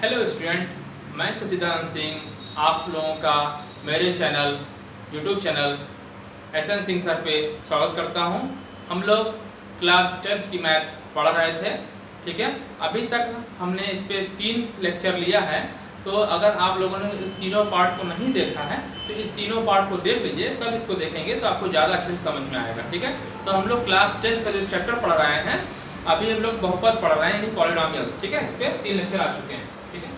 Hello student, मैं सचिदानंद सिंह आप लोगों का मेरे channel YouTube channel SN Singh sir पे स्वागत करता हूं। हम लोग क्लास 10th की मैथ पढ़ रहे थे, ठीक है। अभी तक हमने इस पे 3 लेक्चर लिया है, तो अगर आप लोगों ने इस तीनों पार्ट को नहीं देखा है तो इस तीनों पार्ट को देख लीजिए, तब इसको देखेंगे तो आपको ज़्यादा अच्छे से समझ में आएगा, ठीक है। तो हम लोग क्लास 10th का जो चैप्टर पढ़ रहे हैं, अभी हम लोग बहुपद पढ़ रहे हैं यानी पॉलिनोमियल, ठीक है। इस पे 3 लेक्चर आ चुके हैं, ठीक है।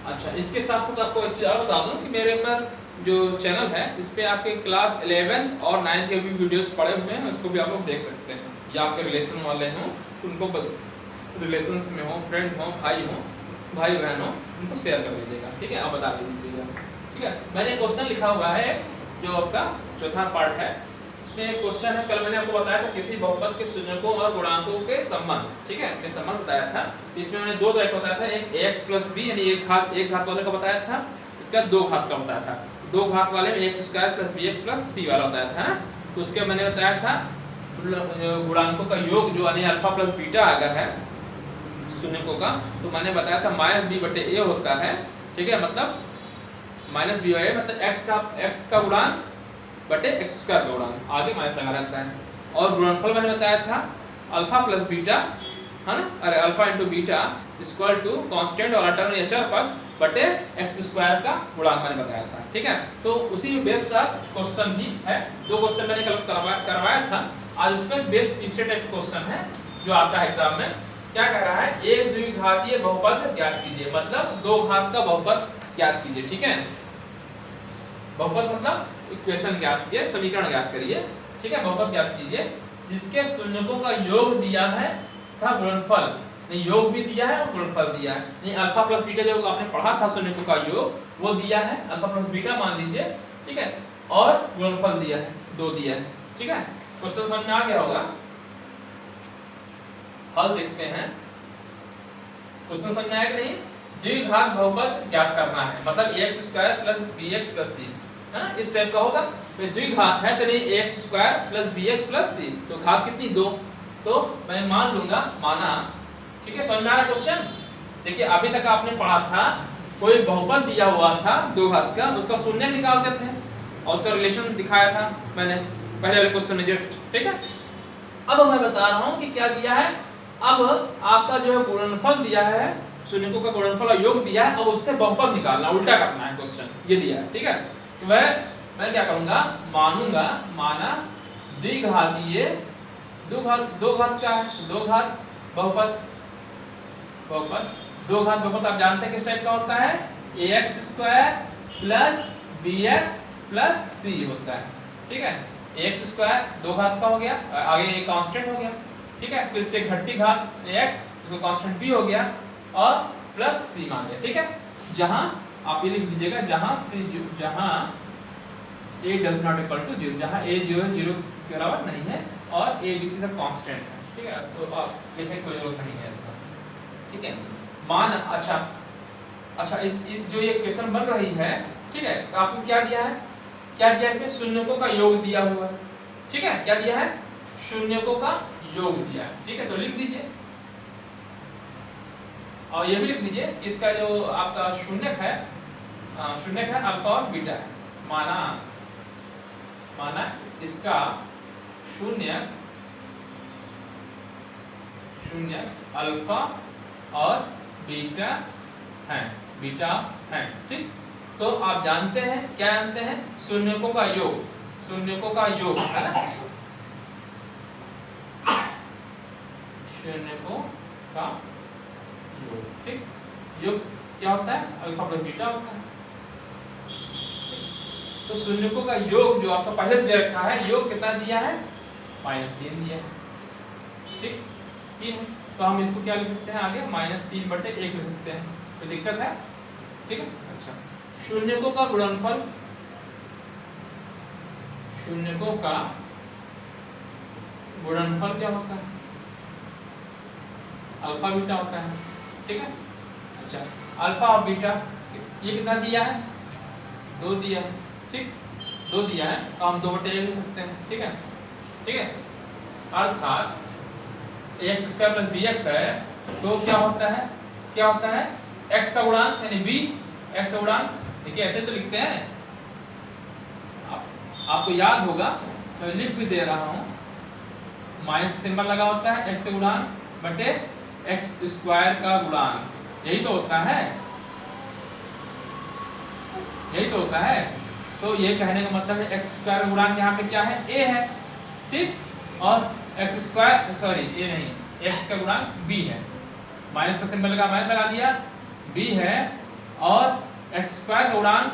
अच्छा, इसके साथ साथ आपको एक चीज़ और बता दूं कि मेरे पर जो चैनल है इस पे आपके क्लास 11 और 9 के भी वीडियोस पड़े हुए हैं, उसको भी आप लोग देख सकते हैं। या आपके रिलेशन वाले हों, उनको रिलेशंस में हो, फ्रेंड हो, भाई बहन हो, उनको शेयर कर दीजिएगा, ठीक है। आप बता दीजिएगा, ठीक है। मैंने क्वेश्चन लिखा हुआ है जो आपका चौथा पार्ट है, इसमें एक क्वेश्चन है। कल मैंने आपको बताया था किसी बहुपद के शून्यकों और गुणांकों के संबंध, ठीक है, ये संबंध बताया था। इसमें मैंने 2 तरह का बताया था, एक x प्लस b यानी एक घात वाले का बताया था, इसका 2 घात का बताया था। 2 घात वाले में x square plus bx plus c वाला बताया था ना। तो उसके मैंने बताया था गुणांकों का योग जो यानी अल्फा प्लस बीटा अगर है शून्यकों का, तो मैंने बताया था माइनस b बटे a होता है, ठीक है। मतलब माइनस b बाई a मतलब x का गुणांक बटे एक्स स्क्वायर का गुणांक, आगे माइनस लगा रहता है। और गुणनफल मैंने बताया था अल्फा प्लस बीटा, है ना, अरे alpha into beta equal to constant और अटर्न या चर पद बटे एक्स स्क्वायर का गुणांक मैंने बताया था, ठीक है। तो उसी बेस्ड का क्वेश्चन भी है। 2 क्वेश्चन मैंने कल करवाया था, आज उसमें बेस्ट तीसरे टाइप क्वेश्चन है जो आता है एग्जाम में। क्या कह रहा है, एक द्विघातीय बहुपद ज्ञात कीजिए, मतलब 2 घात का बहुपद ज्ञात कीजिए, ठीक है। बहुपद मतलब इक्वेशन ज्ञात कीजिए, समीकरण ज्ञात करिए, ठीक है। बहुपद ज्ञात कीजिए जिसके शून्यकों का योग दिया है था गुणनफल, नहीं योग भी दिया है और गुणनफल दिया है, नहीं अल्फा प्लस बीटा जो आपने पढ़ा था शून्यकों का योग वो दिया है, अल्फा प्लस बीटा मान लीजिए, ठीक है। और गुणनफल दिया है 2 दिया है, ठीक है। क्वेश्चन समझ में आ गया होगा। हल देखते हैं। क्वेश्चन समझ में आया कि नहीं। द्विघात बहुपद ज्ञात करना है, मतलब ax square plus bx plus c, है ना, इस टाइप का होगा। तो द्विघात है तो नहीं ax square plus bx plus c, तो घात कितनी 2, तो मैं मान लूंगा, माना, ठीक है। समझ में आ रहा क्वेश्चन। देखिए अभी तक आपने पढ़ा था कोई बहुपद दिया हुआ था 2 घात का, उसका शून्य निकालते थे और उसका रिलेशन दिखाया था मैंने पहले वाले क्वेश्चन में जस्ट, ठीक है। अब मैं बता रहा हूं कि क्या दिया है। अब आपका जो है गुणनफल दिया है, शून्यकों का गुणनफल और योग दिया है, अब उससे बहुपद निकालना, उल्टा करना है क्वेश्चन, ये दिया है, ठीक है। तो मैं क्या करूंगा, मानूंगा, माना द्विघातीय 2 घात का है, 2 घात बहुपद 2 घात बहुपद आप जानते हैं किस टाइप का होता है, ax square plus bx plus c होता है, ठीक है। ax स्क्वायर 2 घात का हो गया, आगे ये कांस्टेंट हो गया, ठीक है। फिर से घटती घात x जो कांस्टेंट b हो गया और प्लस c मान लिया, ठीक है। जहां आप ये लिख दीजिएगा, जहां a does not equal to 0, जहां a जो है 0 के बराबर नहीं है और a b c सब कांस्टेंट है, ठीक है। तो आप लिखने की कोई जरूरत नहीं है, ठीक है। मान अच्छा इस जो ये क्वेश्चन बन रही है, ठीक है, तो आपको क्या दिया है, क्या दिया है इसमें, शून्यकों का योग दिया हुआ है, ठीक है। क्या दिया है, शून्यकों का योग दिया है, ठीक है। तो लिख दीजिए और ये भी लिख लीजिए, इसका जो आपका शून्यक है अल्फा और बीटा है। माना इसका शून्यक अल्फा और बीटा है, ठीक। तो आप जानते हैं, क्या जानते हैं, शून्यकों का योग है ना, शून्यकों का योग, ठीक। योग क्या होता है, अल्फा प्लस बीटा होता है। तो शून्यकों का योग जो आपका पहले से दे रखा है, योग कितना दिया है, -3 दिया है, ठीक, 3 है। तो हम इसको क्या लिख सकते हैं आगे, -3 बटे 1 लिख सकते हैं, कोई दिक्कत है, ठीक है। अच्छा, शून्यकों का गुणनफल, क्या होता है, अल्फा बीटा होता है, ठीक है। अच्छा, अल्फा और बीटा ये कितना दिया है, 2 दिया है, ठीक, 2 दिया है, तो हम 2 बटे 1 लिख सकते हैं, ठीक है। अर्थात ax स्क्वायर प्लस bx है, तो क्या होता है x का गुणांक यानी b x का गुणांक, देखिए ऐसे तो लिखते हैं, आपको याद होगा तो लिख भी दे रहा हूं, माइनस सिंबल लगा होता है x का गुणांक बटे x स्क्वायर का गुणांक, यही तो होता है, यही तो होता है। तो ये कहने का मतलब है x स्क्वायर का गुणांक यहाँ पे क्या है, a है, ठीक, और x स्क्वायर सॉरी a नहीं, x का गुणांक b है, माइनस का सिंबल का माइनस लगा दिया, b है, और x स्क्वायर का गुणांक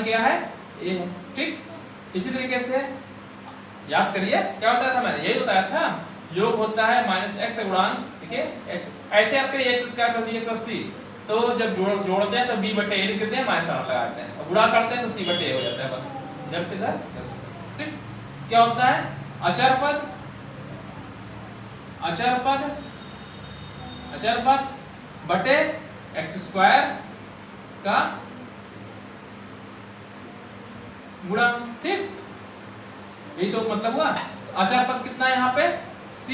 क्या है, a है, ठीक। इसी तरीके से याद करिए क्या बताया था मैंने, यही बताया था, योग होता है माइनस x का गुणांक, ठीक है, x ऐसे आपके x square plus b plus c, तो जब जोड़ते हैं तो b बटे a लिख देते हैं, माइनस साइन लगाते हैं, और गुणा करते हैं तो c बटे a हो जाता है, बस जब से इधर, ठीक। क्या होता है, अचर पद बटे x स्क्वायर का गुणांक, ठीक, यही तो मतलब हुआ। अचर पद कितना है यहाँ पे c,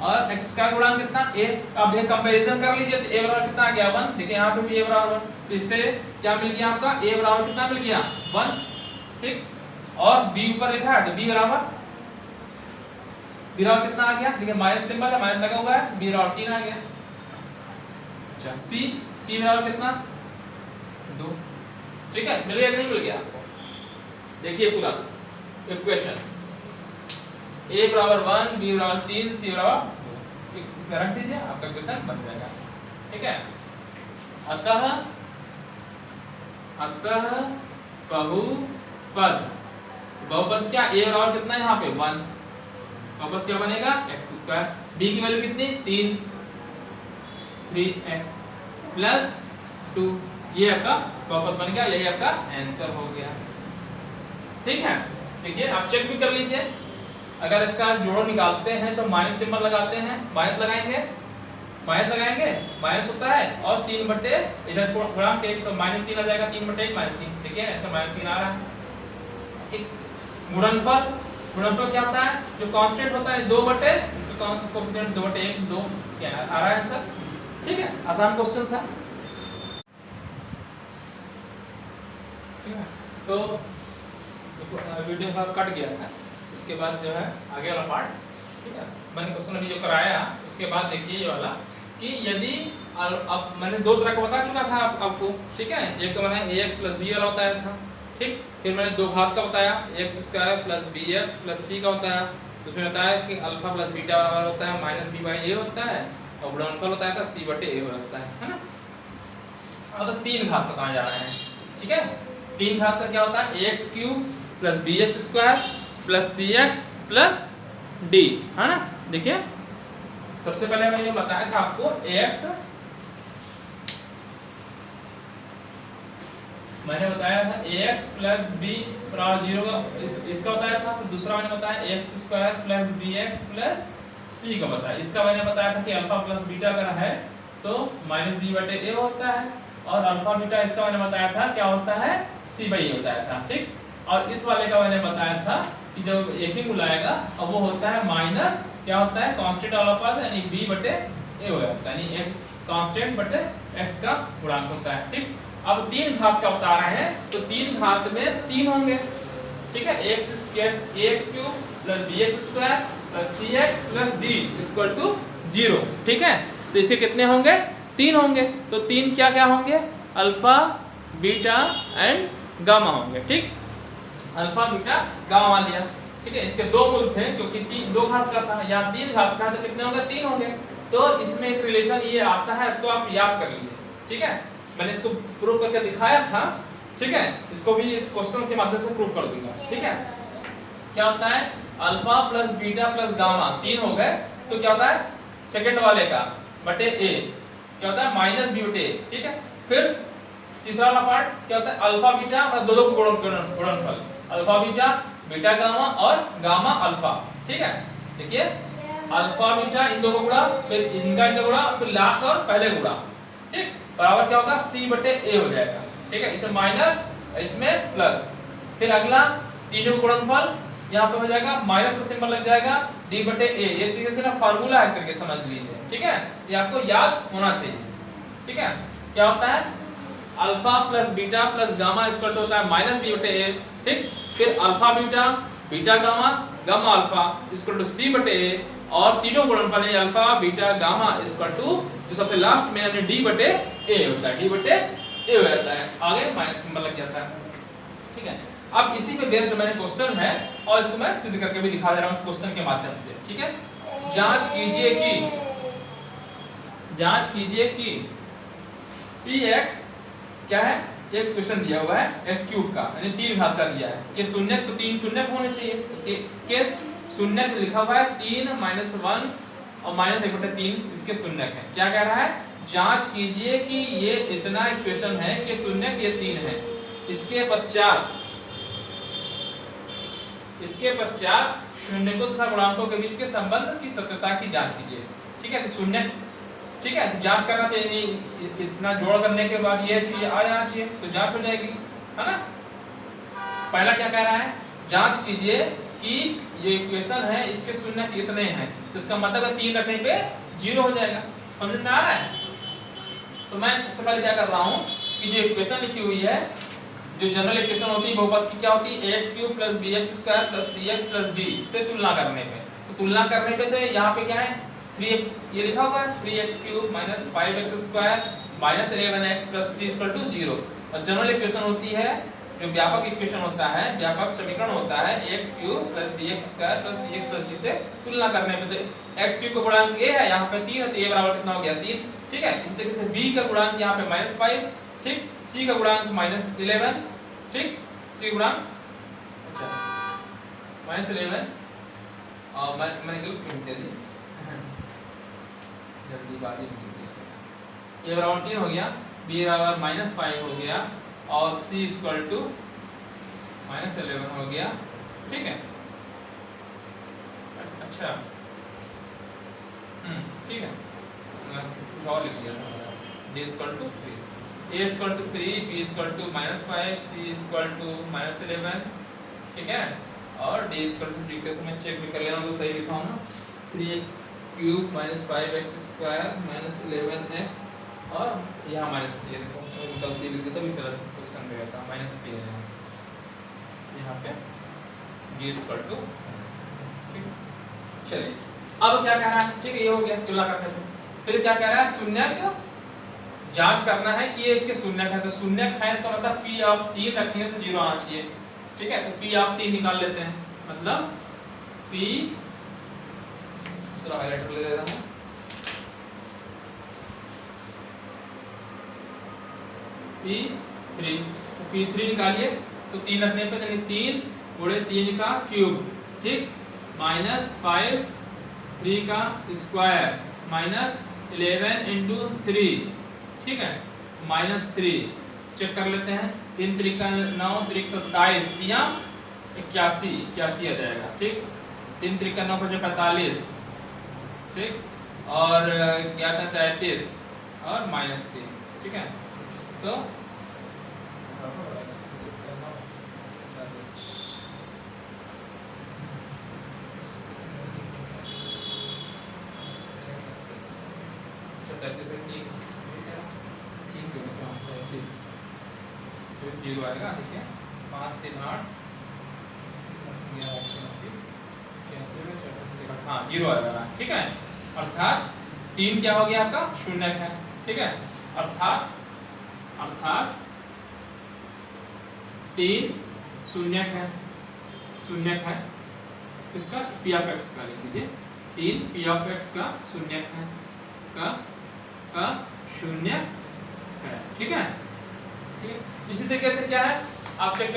और x स्क्वायर गुणांक कितना a। अब ये कंपैरिजन कर लीजिए तो a बराबर कितना आ गया 1, देखिए यहाँ पे भी a बराबर 1, तो इससे क्या मिल गया आपका, a बराबर कितना मिल गया 1, ठीक, और b ऊपर लिखा है तो b बराबर कितना आ गया, देखिए माइनस सिंबल है, माइनस लगा हुआ है, b बराबर 3 आ गया। अच्छा c बराबर कितना 2, ठीक है, मिल गया कि नहीं मिल गया आपको, देखिए पूरा इक्वेशन, a बराबर 1, b बराबर 3, c बराबर 2, इसमें रख दीजिए, आपका इक्वेशन बन जाएगा, ठीक है। अतः बहुपद क्या, a बराबर कितना है यहाँ पे 1, बहुपद क्या बनेगा x स्क्वायर, b की वैल्यू कितनी 3x प्लस 2, ये आपका बहुपद बन गया, यही आपका आंसर हो गया, ठीक है। देखिए आप चेक भी कर लीजिए, अगर इसका जोड़ निकालते हैं तो माइनस सिंबल लगाते हैं, माइनस लगाएंगे, माइनस होता है, और 3 बटे इधर गुणांक 1 तो माइनस 3 आ जाएगा, 3 बटे 1 माइनस 3, देखिए ऐसे माइनस 3 आ रहा है, ठीक। गुणनफल क्या होता है, जो कांस्टेंट होता है 2 बटे, इसका कोएफिशिएंट 2 बटे 1 2, क्या आ रहा है आंसर, ठीक है, आसान क्वेश्चन था, ठीक है। तो वीडियो का कट गया था, इसके बाद जो है आगे वाला पार्ट, ठीक है, मैंने क्वेश्चन अभी जो कराया उसके बाद देखिए ये वाला, कि यदि अब मैंने 2 तरह का बता चुका था आपको, ठीक है, एक तो मैंने ax प्लस b वाला बताया था, ठीक, फिर मैंने 2 घात का बताया x square plus bx plus c का बताया, उसमें बताया कि अल्फा प्लस बीटा बराबर होता है माइनस b बाई a होता है, और गुणनफल बताया था c बटे a होता है ना। अब 3 घात बताया जा रहे हैं, ठीक है, 3 घात का क्या होता है, ax cube plus bx square plus cx plus d, है ना। देखिए सबसे पहले मैंने ये बताया था आपको ax, मैंने बताया था ax प्लस b बराबर 0 का इसका बताया था, तो दूसरा मैंने बताया ax square plus bx plus c का बताया, इसका मैंने बताया था कि अल्फा प्लस बीटा अगर है तो माइनस b बटे a होता है, और अल्फा बीटा इसका मैंने बताया था क्या होता है c बाई a बताया था, ठीक। और इस वाले का मैंने बताया था कि जब एक ही बुलाएगा और वो होता है माइनस क्या होता है कांस्टेंट वाला पद, यानी b बटे a हो जाता है, यानी एक कांस्टेंट बटे x का गुणांक होता है, ठीक। अब 3 घात का बता रहे हैं तो 3 घात में 3 होंगे, ठीक है, ax cube plus bx square plus cx plus d equal to 0, ठीक है। तो इसके कितने होंगे 3 होंगे, तो 3 क्या क्या होंगे, अल्फा बीटा एंड गामा होंगे, ठीक, अल्फा बीटा गामा लिया, ठीक है। इसके 2 मूल थे क्योंकि 2 घात का था, यहाँ 3 घात का, तो कितने होंगे 3 होंगे, तो इसमें एक रिलेशन ये आता है, इसको आप याद कर लीजिए, ठीक है, मैंने इसको प्रूव करके दिखाया था, ठीक है, इसको भी क्वेश्चन के माध्यम से प्रूव कर दूंगा, ठीक है। क्या होता है alpha plus beta plus gamma 3 हो गए, तो क्या होता है सेकंड वाले का बटे a क्या होता है माइनस b बटे a, ठीक है। फिर तीसरा वाला पार्ट क्या होता है अल्फा बीटा और दो गुणनफल, अल्फा बीटा बीटा गामा और गामा अल्फा, ठीक है। देखिए अल्फा बीटा इन दोनों गुणा, फिर इनका गुणा, फिर लास्ट और पहले गुणा, ठीक, बराबर क्या होगा c बटे a हो जाएगा, ठीक है, इसमें माइनस इसमें प्लस, फिर अगला तीनों गुणनफल यहाँ पे हो जाएगा, माइनस का सिंबल लग जाएगा d बटे a, ये तरीके से ना फार्मूला है करके समझ लीजिए, ठीक है, ये आपको याद होना चाहिए, ठीक है। क्या होता है alpha plus beta plus gamma equal to होता है माइनस बी बटे ए, ठीक। फिर alpha beta beta gamma gamma alpha equal to C बटे ए, और तीनों गुणनफल है alpha beta gamma equal to जो सबसे लास्ट में यानी डी बटे ए होता है, डी बटे ए हो जाता है, आगे माइनस सिंबल लग जाता है, ठीक है। अब इसी पे बेस्ड मैंने क्वेश्चन है और इसको मैं सिद्ध करके भी दिखा दे रहा हूं उस क्वेश्चन के माध्यम से, ठीक है। जांच कीजिए कि px क्या है, एक क्वेश्चन दिया हुआ है x क्यूब का यानी 3 घात का दिया है, कि शून्य तो 3 शून्य होने चाहिए, के शून्य लिखा हुआ है 3 -1 और -1/3 इसके शून्य है। क्या कह रहा है, जांच कीजिए कि ये इतना इक्वेशन है कि शून्य ये 3 है, इसके पश्चात शून्यकों तथा गुणांकों के बीच के संबंध की सत्यता की जांच कीजिए, ठीक है। तो शून्य, ठीक है, जांच करना तो इतना जोड़ करने के बाद ये चाहिए आ जाना चाहिए, तो जांच हो जाएगी, है ना। पहला क्या कह रहा है, जांच कीजिए कि ये इक्वेशन है इसके शून्य कितने हैं, तो इसका मतलब है 3 रखने पे 0 हो जाएगा, समझ में आ रहा है। तो मैं सबसे पहले क्या कर रहा हूँ कि जो इक्वेशन लिखी हुई है, जो जनरल इक्वेशन होती है बहुपद की, क्या होती है ax³ + bx² + cx + d से तुलना करने पे, तो तुलना करने पे तो यहाँ पे क्या है 3x ये लिखा हुआ है 3x³ - 5x² - 11x + 3 = 0, और जनरल इक्वेशन होती है जो व्यापक इक्वेशन होता है, व्यापक समीकरण होता है ax³ + bx² + cx + d से तुलना करने पे, तो x³ का गुणांक a है, यहाँ पे 3 है, तो a बराबर कितना हो गया 3, ठीक है। इसी तरीके से b का गुणांक यहाँ पे -5, ठीक, c का गुणांक -11, ठीक, c गुणांक अच्छा -11 और मैंने गलत लिख दिया, जल्दीबाजी में लिख दिया, a बराबर 3 हो गया, b बराबर -5 हो गया और c = -11 हो गया, ठीक है। अच्छा ठीक है, कुछ और लिख दिया, j = 3, a = 3, b = -5, c = -11, ठीक है, और d = 3 के समय चेक भी कर लेना तो सही लिखा हूं ना, 3x³ - 5x² - 11x और यहाँ -3 देखो गलती लिख दी तो भी गलत क्वेश्चन में था, -3 है यहाँ पे, b = ठीक। चलिए अब क्या कह रहा है, ठीक है, ये हो गया तुलना करते हैं। फिर क्या कह रहा है, शून्य को जांच करना है कि ये इसके शून्य है, तो शून्य है इसका मतलब p(3) रखेंगे तो 0 आना चाहिए, ठीक है। तो p(3) निकाल लेते हैं, मतलब p दूसरा हाइलाइटर ले ले रहा हूं, p3, तो p3 निकालिए, तो 3 रखने पे यानी 3 × 3 का क्यूब, ठीक, -5 3 का स्क्वायर -11 × 3, ठीक है, -3 चेक कर लेते हैं, 3 3 का 9 3 27 दिया 81 आ जाएगा, ठीक, 3 3 का 9 45, ठीक, और 11 33 और -3, ठीक है। तो जीरो आएगा, ठीक है, 5 3 8 हाँ 0 आएगा, ठीक है। अर्थात 3 क्या हो गया आपका शून्य है, ठीक है, अर्थात 3 शून्य है, इसका p(x) का लिख लीजिए, 3 p(x) का शून्य है, का शून्य है, ठीक है। इसी तरीके से क्या है, आप चेक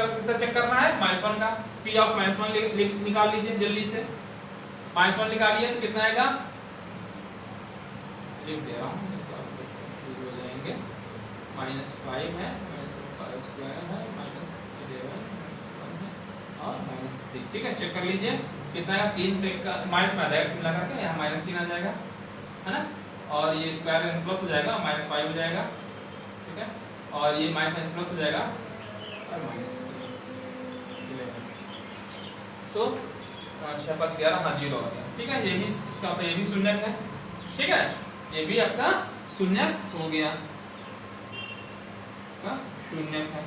करना है -1 का, p(-1) निकाल लीजिए जल्दी से, -1 निकालिए तो कितना आएगा, लिख दे रहा हूँ हो जाएंगे, -5 है, -2 है, -11 है और -3, ठीक है। चेक कर लीजिए कितना आएगा, 3 का माइनस में आ जाएगा, मिला करके यहाँ -3 आ जाएगा, है ना, और ये स्क्वायर प्लस हो जाएगा, -5 हो जाएगा, ठीक है, और ये माइनस प्लस हो जाएगा और -11, तो 6 5 11 हाँ 0 हो गया, ठीक है। ये भी इसका मतलब ये भी शून्य है, ठीक है, ये भी आपका शून्य हो गया, का शून्यक है।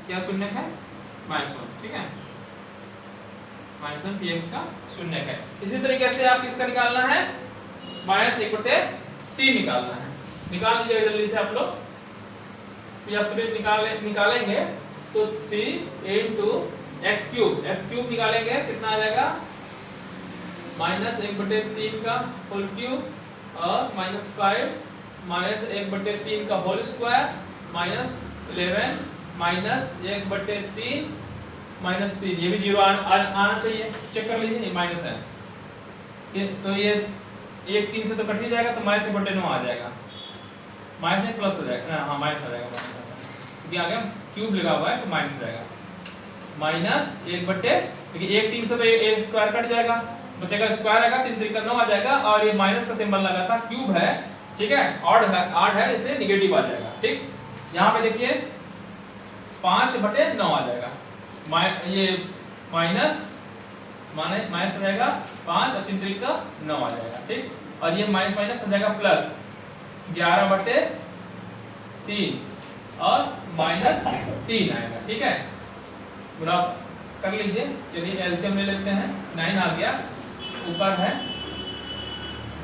क्या शून्यक है? -1, ठीक है, -1 px का शून्यक है। इसी तरीके से आप किसका निकालना है? -1/3 निकालना है। निकाल लीजिए जल्दी से आप लोग। निकालेंगे तो 3 x क्यूब निकालेंगे, कितना आ जाएगा? -1/3 का होल क्यूब और -5 -1/3 का होल स्क्वायर -11 -1/3 -3। ये भी 0 आना चाहिए, चेक कर लीजिए, ये माइनस है। ये तो ये 1 3 से तो कट ही जाएगा, तो -1/9 आ जाएगा। माइनस नहीं प्लस हो जाएगा, हाँ माइनस आ जाएगा, क्योंकि आगे क्यूब लगा हुआ है तो माइनस हो जाएगा। -1/, क्योंकि 1 3 से तो ये स्क्वायर कट जाएगा, बचेगा स्क्वायर आएगा, 3 3 का 9 आ जाएगा, और ये माइनस का सिंबल लगा था, क्यूब है, ठीक है, ऑड है इसलिए नेगेटिव आ जाएगा। ठीक, यहाँ पे देखिए 5/9 आ जाएगा। ये माइनस हो जाएगा 5 और 3 3 का 9 आ जाएगा। ठीक, और ये माइनस हो जाएगा प्लस 11/3 और -3 आएगा। ठीक है, गुणा कर लीजिए। चलिए एलसीएम ले लेते हैं, 9 आ गया, ऊपर है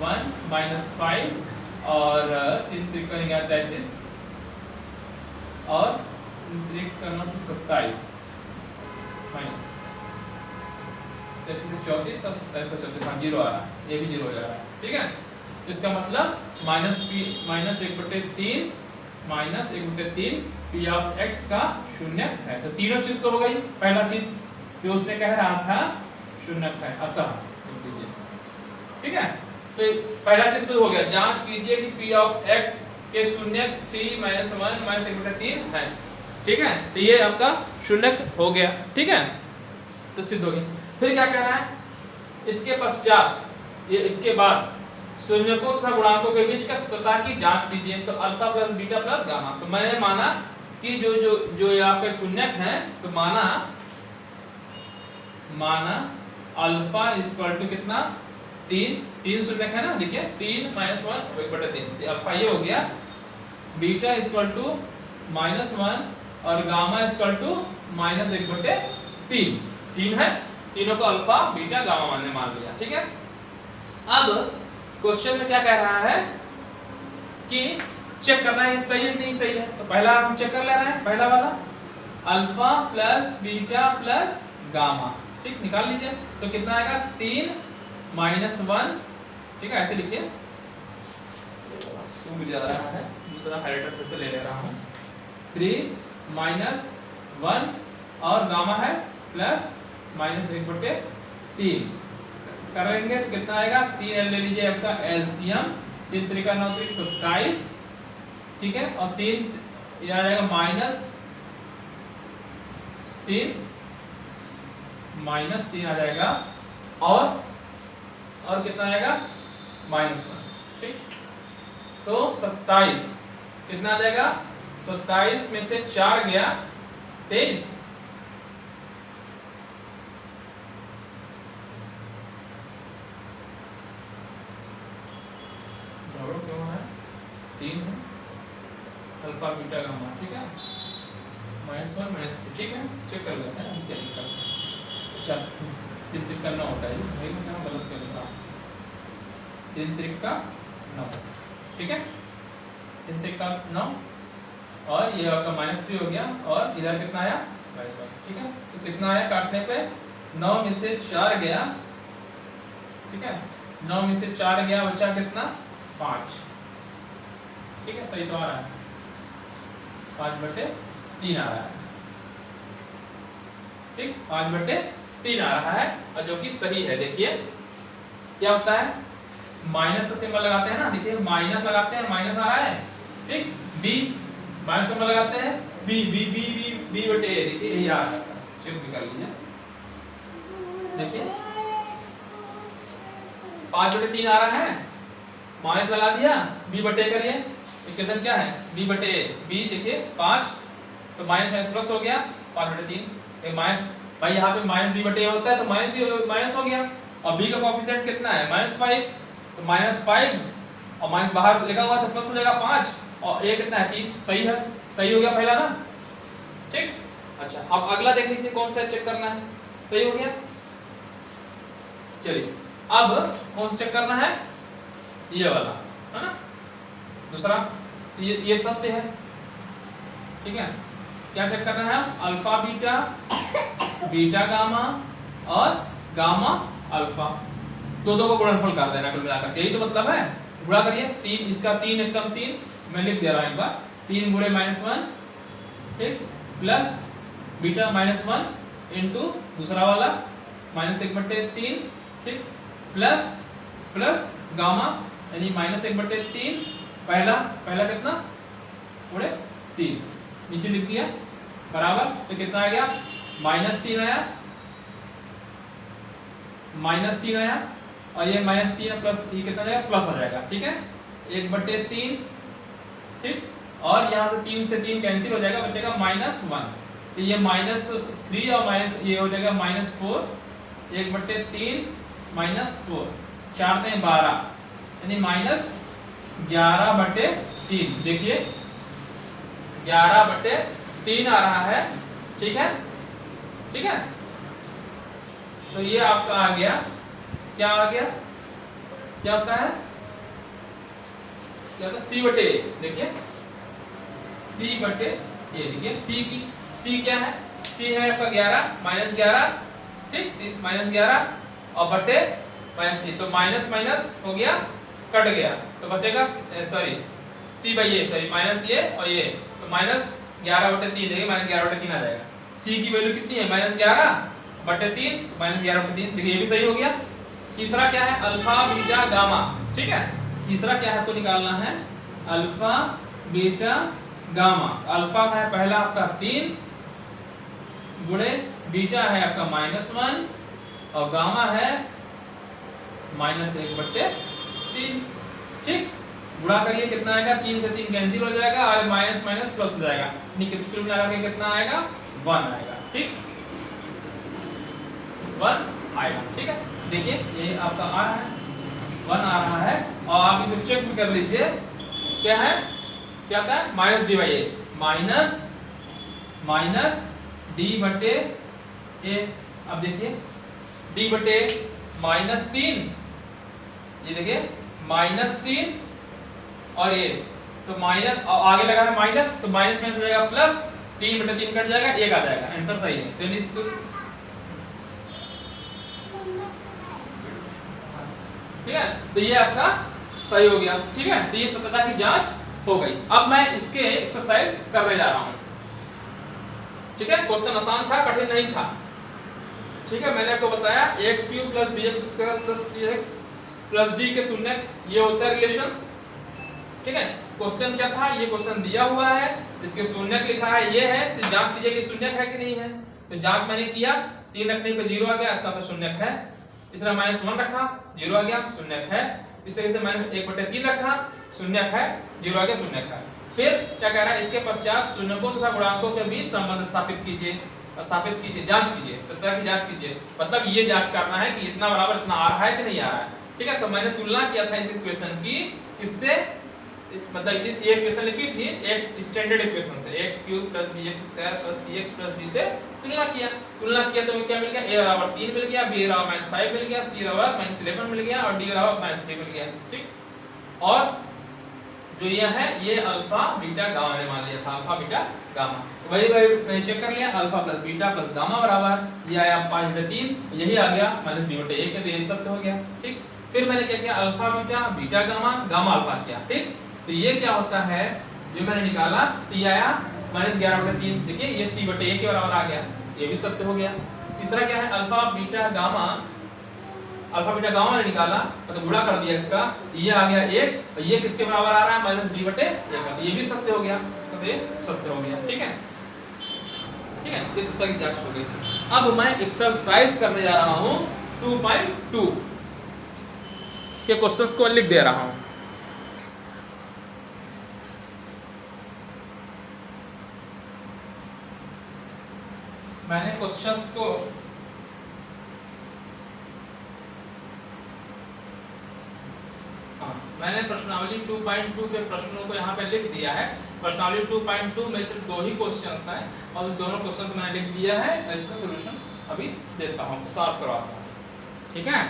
1 -5 और 3 3 का निकाल 33 और 3 का 9 27 माइनस 33 34 और 27 का 34, हाँ 0 आ रहा है, ये भी 0 हो जा रहा है। ठीक है, इसका मतलब -1/3 p ऑफ x का शून्यक है। तो तीनों चीज तो हो गई। पहला चीज जो उसने कह रहा था शून्यक है, अतः ठीक है, तो पहला चीज तो हो गया। जांच कीजिए कि p ऑफ x के शून्यक 3 - 1 -1/3 है। ठीक है, तो ये आपका शून्यक हो गया। ठीक है, तो सिद्ध हो गई। फिर क्या कह रहा है? इसके पश्चात, ये इसके बाद शून्यकों तथा गुणांकों के बीच का सततता की जांच कीजिए। तो alpha plus beta plus gamma. तो मैंने माना कि जो आपके शून्यक हैं, तो माना अल्फा इक्वल टू कितना? 3 शून्यक है ना, देखिए 3 - 1 1/3, अल्फा ये हो गया। बीटा इक्वल टू -1 और गामा इक्वल टू -1/3। 3 है, तीनों को अल्फा बीटा गामा मान लिया। ठीक है, अब क्वेश्चन में क्या कह रहा है कि चेक करना है सही है नहीं सही है। तो पहला हम चेक कर ले रहे हैं, पहला वाला alpha plus beta plus gamma. ठीक, निकाल लीजिए। तो कितना आएगा? 3 - 1। ठीक है, ऐसे लिखिए, सूख जा रहा है, दूसरा हाइलाइटर फिर से ले ले रहा हूँ। 3 - 1 और गामा है प्लस -1/3 करेंगे तो कितना आएगा? 3 ले लीजिए आपका एलसीएम, 3 3 का 9 3 27। ठीक है, और 3 ये आ जाएगा -3 आ जाएगा, और कितना आएगा? -1। ठीक, तो 27 कितना आ जाएगा? 27 में से 4 गया 23। क्यों है? 3 है, अल्फा बीटा गामा। ठीक है, -1 -3। ठीक है, चेक कर लेते हैं हम क्या लिखा है। अच्छा, 3 3 का 9 होता है, भाई मैं गलत कर लिखा, 3 3 का 9। ठीक है, 3 3 का 9 और ये आपका -3 हो गया, और इधर कितना आया? -1। ठीक है, तो कितना आया काटने पे? 9 में से 4 गया। ठीक है, 9 में से 4 गया, बचा कितना? 5। ठीक है, सही तो आ रहा है, 5/3 आ रहा है। ठीक, 5/3 आ रहा है, और जो कि सही है। देखिए क्या होता है, माइनस का सिंबल लगाते हैं ना, देखिए माइनस लगाते हैं, माइनस आ रहा है। ठीक, बी माइनस सिंबल लगाते हैं, B B B B B बटे ए, देखिए यही आ रहा है, चेक भी कर लीजिए। देखिए 5/3 आ रहा है, माइनस लगा दिया, बी बटे करिए, इक्वेशन क्या है? बी बटे ए। बी देखिए 5, तो माइनस प्लस हो गया 5/3। माइनस भाई यहाँ पे -b बटे होता है, तो माइनस हो गया। और b का कोएफिशिएंट कितना है? -5, तो -5 और माइनस बाहर लिखा हुआ तो प्लस हो जाएगा 5 और ये कितना है 3। सही है, सही हो गया पहला ना, ठीक। अच्छा अब अगला देख लीजिए कौन सा चेक करना है। सही हो गया, चलिए अब कौन सा चेक करना है, ये वाला है ना, दूसरा ये सत्य है, ठीक है। क्या चेक करना है, अल्फा बीटा, बीटा गामा और गामा अल्फा, दो को गुणनफल कर देना कुल मिलाकर, यही तो मतलब है। गुणा करिए 3, इसका 3 एकदम 3 मैं लिख दे रहा हूं एक बार, 3 गुणे -1, ठीक, प्लस बीटा -1 इंटू दूसरा वाला -1/3, ठीक, प्लस प्लस गामा यानी -1/3, पहला कितना गुणे 3, नीचे लिख दिया बराबर, तो कितना आ गया -3 आया, -3 आया और ये -3 प्लस ये कितना जाएगा प्लस आ जाएगा, ठीक है 1/3, ठीक। और यहाँ से 3 से 3 कैंसिल हो जाएगा, बचेगा -1, तो ये -3 और माइनस ये हो जाएगा -4, 1/3 -4, 4 में 12 यानी -11/3। देखिए 11/3 आ रहा है, ठीक है, ठीक है। तो ये आपका आ गया, क्या आ गया, क्या होता है, क्या होता है C/A। देखिए C/A, देखिए C क्या है, C है आपका 11 -11, ठीक, -11 और बटे -3, तो माइनस माइनस हो गया, कट गया तो बचेगा सॉरी C/A, सॉरी माइनस ये और ये, तो -11/3 देखिए -11/3 आ जाएगा। C की वैल्यू कितनी है -11/3, -11/3, देखिए ये भी सही हो गया। तीसरा क्या है, अल्फा बीटा गामा, ठीक है। तीसरा क्या है आपको निकालना है, अल्फा बीटा गामा। अल्फा है पहला आपका 3 गुणे बीटा है आपका -1 और गामा है -1/3, ठीक। गुणा करिए कितना आएगा, 3 से 3 कैंसिल हो जाएगा और माइनस माइनस प्लस हो जाएगा, कुल मिला के कितना आएगा 1 आएगा, ठीक 1 आएगा, ठीक है। देखिए ये आपका आ रहा है 1 आ रहा है और आप इसे चेक भी कर लीजिए, क्या है, क्या होता है -D/A, माइनस D/A। अब देखिए D/A -3, ये देखिए -3 और ये तो माइनस और आगे लगा है माइनस, तो माइनस में हो जाएगा प्लस, 3/3 कट जाएगा, 1 आ जाएगा, आंसर सही है। तो ठीक है, तो ये आपका सही हो गया, ठीक है। तो ये सत्यता की जांच हो गई। अब मैं इसके एक्सरसाइज करने जा रहा हूं, ठीक है। क्वेश्चन आसान था, कठिन नहीं था, ठीक है। मैंने आपको बताया x³ + bx² + cx + d के शून्य, ये होता है रिलेशन, ठीक है। क्वेश्चन क्या था, ये क्वेश्चन दिया हुआ है, इसके शून्यक लिखा है, ये है, तो जांच कीजिए कि शून्यक है कि नहीं है। तो जांच मैंने किया, 3 रखने पे 0 आ गया, इसका तो शून्यक है। इस तरह -1 रखा, 0 आ गया, शून्यक है। इस तरह से -1/3 रखा, शून्यक है, 0 आ गया, शून्यक है। फिर क्या कह रहा है, इसके पश्चात शून्यकों तथा गुणांकों के बीच संबंध स्थापित कीजिए, जांच कीजिए, सत्यता की जांच कीजिए। मतलब ये जांच करना है कि इतना बराबर इतना आ रहा है कि नहीं आ रहा है, ठीक है। तो मैंने तुलना किया था इस इक्वेशन की, इससे मतलब ये इक्वेशन लिखी थी एक स्टैंडर्ड इक्वेशन से, x³ + bx² + cx + d से तुलना किया तो क्या मिल गया, a बराबर 3 मिल गया, b बराबर -5 मिल गया, c बराबर -11 मिल गया और d बराबर -3 मिल गया, ठीक। और जो ये है ये अल्फा बीटा गामा ने मान लिया था, अल्फा बीटा गामा। वही चेक कर लिया, अल्फा + बीटा + गामा बराबर ये आया 5/3, यही आ गया -b/1 है, तो ये सत्य हो गया, ठीक। फिर मैंने क्या किया, alpha beta gamma, gamma alpha किया, ठीक। तो ये क्या होता है, जो मैंने निकाला तो ये आया -11/3, देखिए ये c/A के बराबर आ गया, ये भी सत्य हो गया। तीसरा क्या है, अल्फा बीटा गामा मैंने निकाला, मतलब गुणा कर दिया इसका, ये आ गया 1 और ये किसके बराबर आ रहा है -D/1 का, तो ये भी सत्य हो गया, इसका ये सत्य हो गया, ठीक है, ठीक है। इस सत्य की जांच हो गई। अब मैं एक्सरसाइज करने जा रहा हूं 2.2 के क्वेश्चंस को लिख दे रहा हूं। मैंने क्वेश्चंस को मैंने प्रश्नावली 2.2 के प्रश्नों को यहाँ पे लिख दिया है। प्रश्नावली 2.2 में सिर्फ 2 ही क्वेश्चंस हैं और दोनों क्वेश्चन को मैंने लिख दिया है। इसका सॉल्यूशन अभी देता हूँ, सॉल्व करवाता हूँ, ठीक है।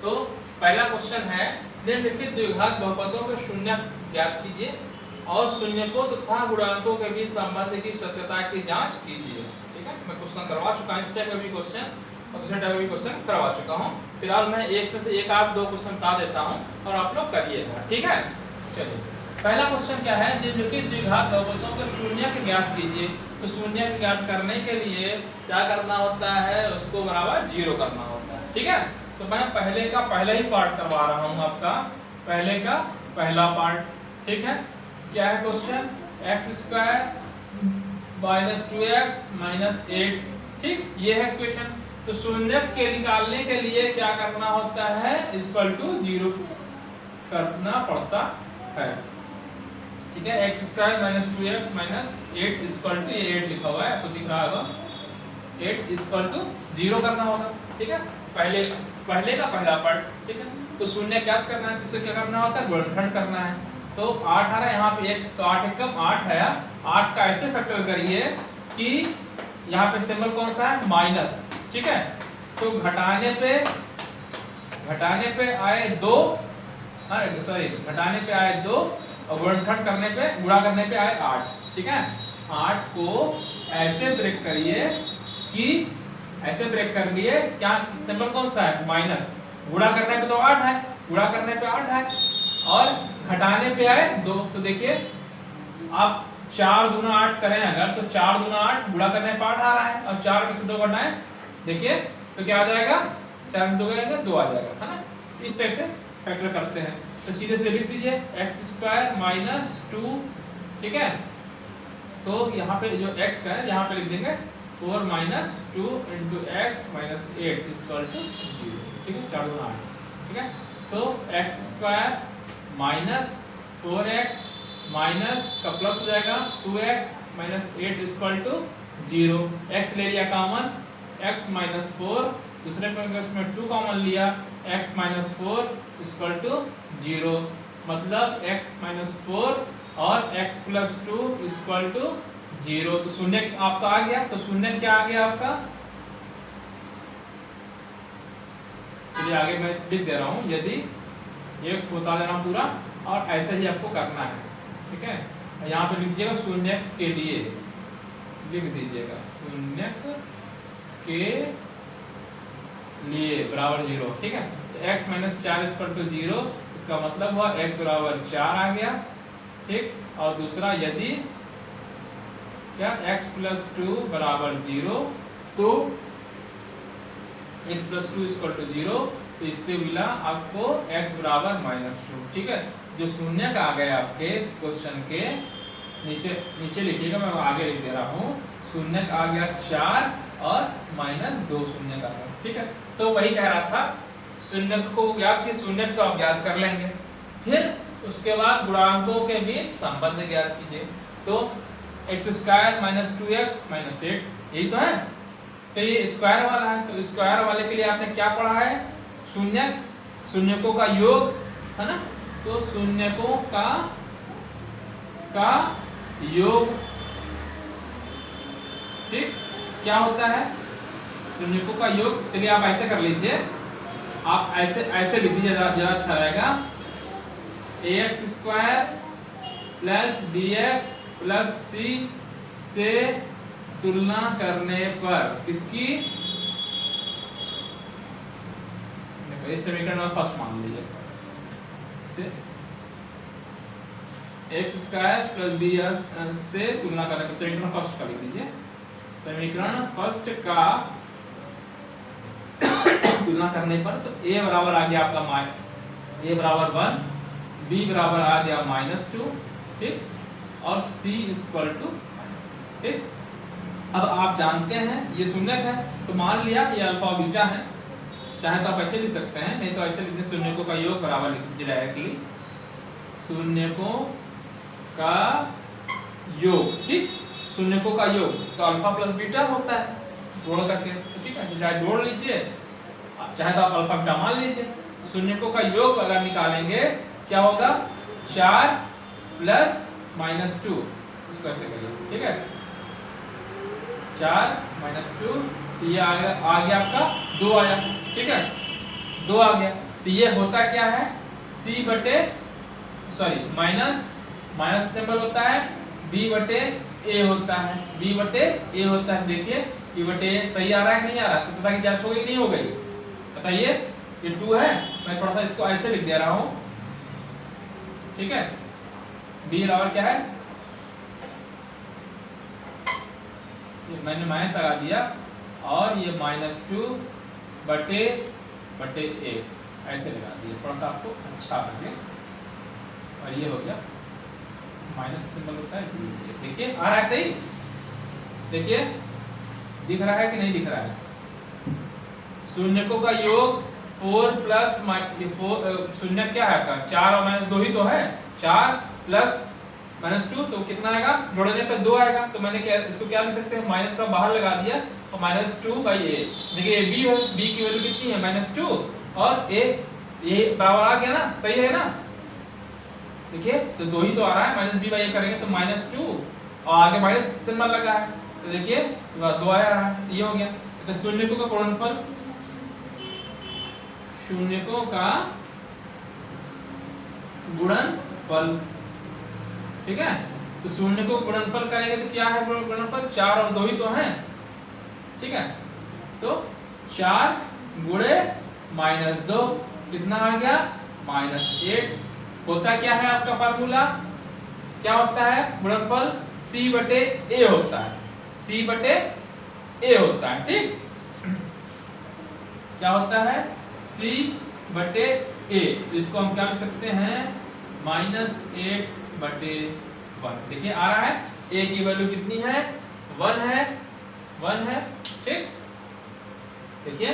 तो पहला क्वेश्चन है, निम्नलिखित द्विघात बहुपदों के शून्य ज्ञात कीजिए और शून्यकों तथा गुणांकों के बीच संबंध की सत्यता की जांच कीजिए। ठीक है, मैं क्वेश्चन करवा चुका हूँ, इस टाइप का भी क्वेश्चन और दूसरे टाइप का भी क्वेश्चन करवा चुका हूँ। फिलहाल मैं एक में से एक आध दो क्वेश्चन बता देता हूँ और आप लोग करिएगा, ठीक है। चलिए, पहला क्वेश्चन क्या है, निम्नलिखित द्विघात बहुपदों के शून्य के ज्ञात कीजिए। तो शून्य के ज्ञात करने के लिए क्या करना होता है, उसको बराबर 0 करना होता है, ठीक है। तो मैं पहले का पहला ही पार्ट करवा रहा हूँ आपका, पहले का पहला पार्ट, ठीक है। क्या है question, x² minus 2x minus 8, ठीक, ये है क्वेश्चन। तो शून्य के निकालने के लिए क्या करना होता है, इक्वल टू 0 करना पड़ता है, ठीक है। x² minus 2x minus 8 equal to, ये 8 लिखा हुआ है आपको दिख रहा होगा, 8 इक्वल टू 0 करना होगा, ठीक है। पहले का पहला पार्ट, ठीक है। तो शून्य ज्ञात करना है, तो क्या करना होता है, गुणनखंड करना है। तो 8 आ रहा है यहाँ पे 1, तो 8 एकम 8 है, 8 का ऐसे फैक्टर करिए कि यहाँ पे सिंबल कौन सा है, माइनस, ठीक है। तो घटाने पे आए 2, घटाने पे आए 2 और गुणनखंड करने पे, गुणा करने पे आए 8, ठीक है। 8 को ऐसे ब्रेक करिए कि ऐसे ब्रेक कर लिए, क्या सिंबल कौन सा है, माइनस, गुणा करने पे तो 8 है, गुणा करने पे 8 है और घटाने पे आए 2। तो देखिए आप 4 दूना 8 करें अगर, तो 4 दूना 8, गुणा करने पे 8 आ रहा है और 4 में से 2 घटाएं, देखिए तो क्या आ जाएगा, 4 में 2 जाएगा 2 आ जाएगा, है ना। इस टाइप से फैक्टर करते हैं। तो सीधे से लिख दीजिए x² माइनस 2, ठीक है। तो यहाँ पे जो x का है यहाँ पे लिख देंगे 4 minus 2 into x minus 8 equal to 0, ठीक है, 4 दूना 8, ठीक है। तो x² माइनस 4x माइनस का प्लस हो जाएगा 2x minus 8 equal to 0, x ले लिया कॉमन, x माइनस 4, दूसरे में 2 कॉमन लिया, x माइनस 4 इक्वल टू 0, मतलब x माइनस 4 और x प्लस 2 इक्वल टू 0। तो शून्य आपका आ गया, तो शून्य क्या आ गया आपका, चलिए आगे मैं लिख दे रहा हूँ, यदि एक बता देना पूरा और ऐसे ही आपको करना है, ठीक है। यहाँ पे लिख दीजिएगा शून्य के लिए, लिख दीजिएगा शून्य के लिए बराबर 0, ठीक है। तो x माइनस 4 इक्वल टू 0, इसका मतलब हुआ x बराबर 4 आ गया, ठीक। और दूसरा यदि क्या x प्लस 2 बराबर 0, तो x प्लस 2 इक्वल टू 0, तो इससे मिला आपको x बराबर माइनस 2, ठीक है। जो शून्य का आ गया आपके क्वेश्चन के नीचे लिखिएगा, मैं आगे लिख दे रहा हूँ, शून्य का आ गया 4 और माइनस 2 शून्य का है, ठीक है। तो वही कह रहा था, शून्य को ज्ञात की, शून्य को आप ज्ञात कर लेंगे, फिर उसके बाद गुणांकों के बीच संबंध ज्ञात कीजिए। तो x² माइनस 2x माइनस 8, यही तो है। तो ये स्क्वायर वाला है, तो स्क्वायर वाले के लिए आपने क्या पढ़ा है, शून्यकों का योग, है ना। तो शून्यकों का योग, ठीक, क्या होता है, शून्यकों का योग। चलिए आप ऐसे कर लीजिए, आप ऐसे लिख दीजिए, ज्यादा अच्छा रहेगा, ax² plus bx plus c से तुलना करने पर किसकी, इस समीकरण में फर्स्ट मान लीजिए, x² प्लस bx से तुलना करने पर, समीकरण फर्स्ट का लिख दीजिए, समीकरण फर्स्ट का तुलना करने पर, तो a बराबर आ गया आपका a बराबर 1, b बराबर आ गया -2, ठीक, और c इक्वल टू, ठीक। अब आप जानते हैं ये शून्य है, तो मान लिया ये अल्फा बीटा है, चाहे तो आप ऐसे लिख सकते हैं, नहीं तो ऐसे लिख दें, शून्यकों का योग बराबर लिख दीजिए डायरेक्टली, शून्यकों का योग, ठीक, शून्यकों का योग तो अल्फा प्लस बीटा होता है जोड़ करके, ठीक है। चाहे जोड़ लीजिए, चाहे तो आप अल्फा बीटा मान लीजिए, शून्यकों का योग अगर निकालेंगे क्या होगा, 4 प्लस माइनस 2, इसको ऐसे करिए, ठीक है, 4 माइनस 2, तो ये आ गया आपका 2 आया, ठीक है, 2 आ गया। तो ये होता क्या है, c बटे सॉरी माइनस सिंबल होता है b बटे a होता है, b बटे a होता है। देखिए b बटे a सही आ रहा है कि नहीं आ रहा, पता की जांच हो गई नहीं हो गई, बताइए। ये 2 है, मैं थोड़ा सा इसको ऐसे लिख दे रहा हूं, ठीक है, b बराबर क्या है, ये मैंने माइनस लगा दिया और ये -2 बटे a ऐसे लगा दिया, थोड़ा सा आपको अच्छा लगे। और ये हो गया माइनस सिंबल होता है, देखिए आ रहा है सही, देखिए दिख रहा है कि नहीं दिख रहा है। शून्यकों का योग 4 प्लस शून्य क्या है आपका, 4 और -2 ही तो है, 4 प्लस -2 तो कितना आएगा, जोड़ने पे 2 आएगा। तो मैंने क्या इसको क्या लिख सकते हैं, माइनस का बाहर लगा दिया और -2/a। देखिए ये b है, b की वैल्यू कितनी है, -2 और a ये बराबर आ गया ना, सही है ना। देखिए तो 2 ही तो आ रहा है, -b/a करेंगे तो -2 और आगे माइनस सिंबल लगा है, तो देखिए 2 आया रहा है, ये हो गया। तो शून्यकों का गुणनफल, शून्यकों का गुणनफल, ठीक है, तो शून्य को गुणनफल करेंगे तो क्या है गुणनफल, 4 और 2 ही तो है, ठीक है, तो 4 गुणे -2 कितना आ गया, -8। होता क्या है आपका फार्मूला, क्या होता है गुणनफल, c बटे a होता है, c बटे a होता है, ठीक, क्या होता है, c बटे a। इसको हम क्या लिख सकते हैं, -8 बटे 1। देखिए आ रहा है, a की वैल्यू कितनी है, 1 है, ठीक, देखिए a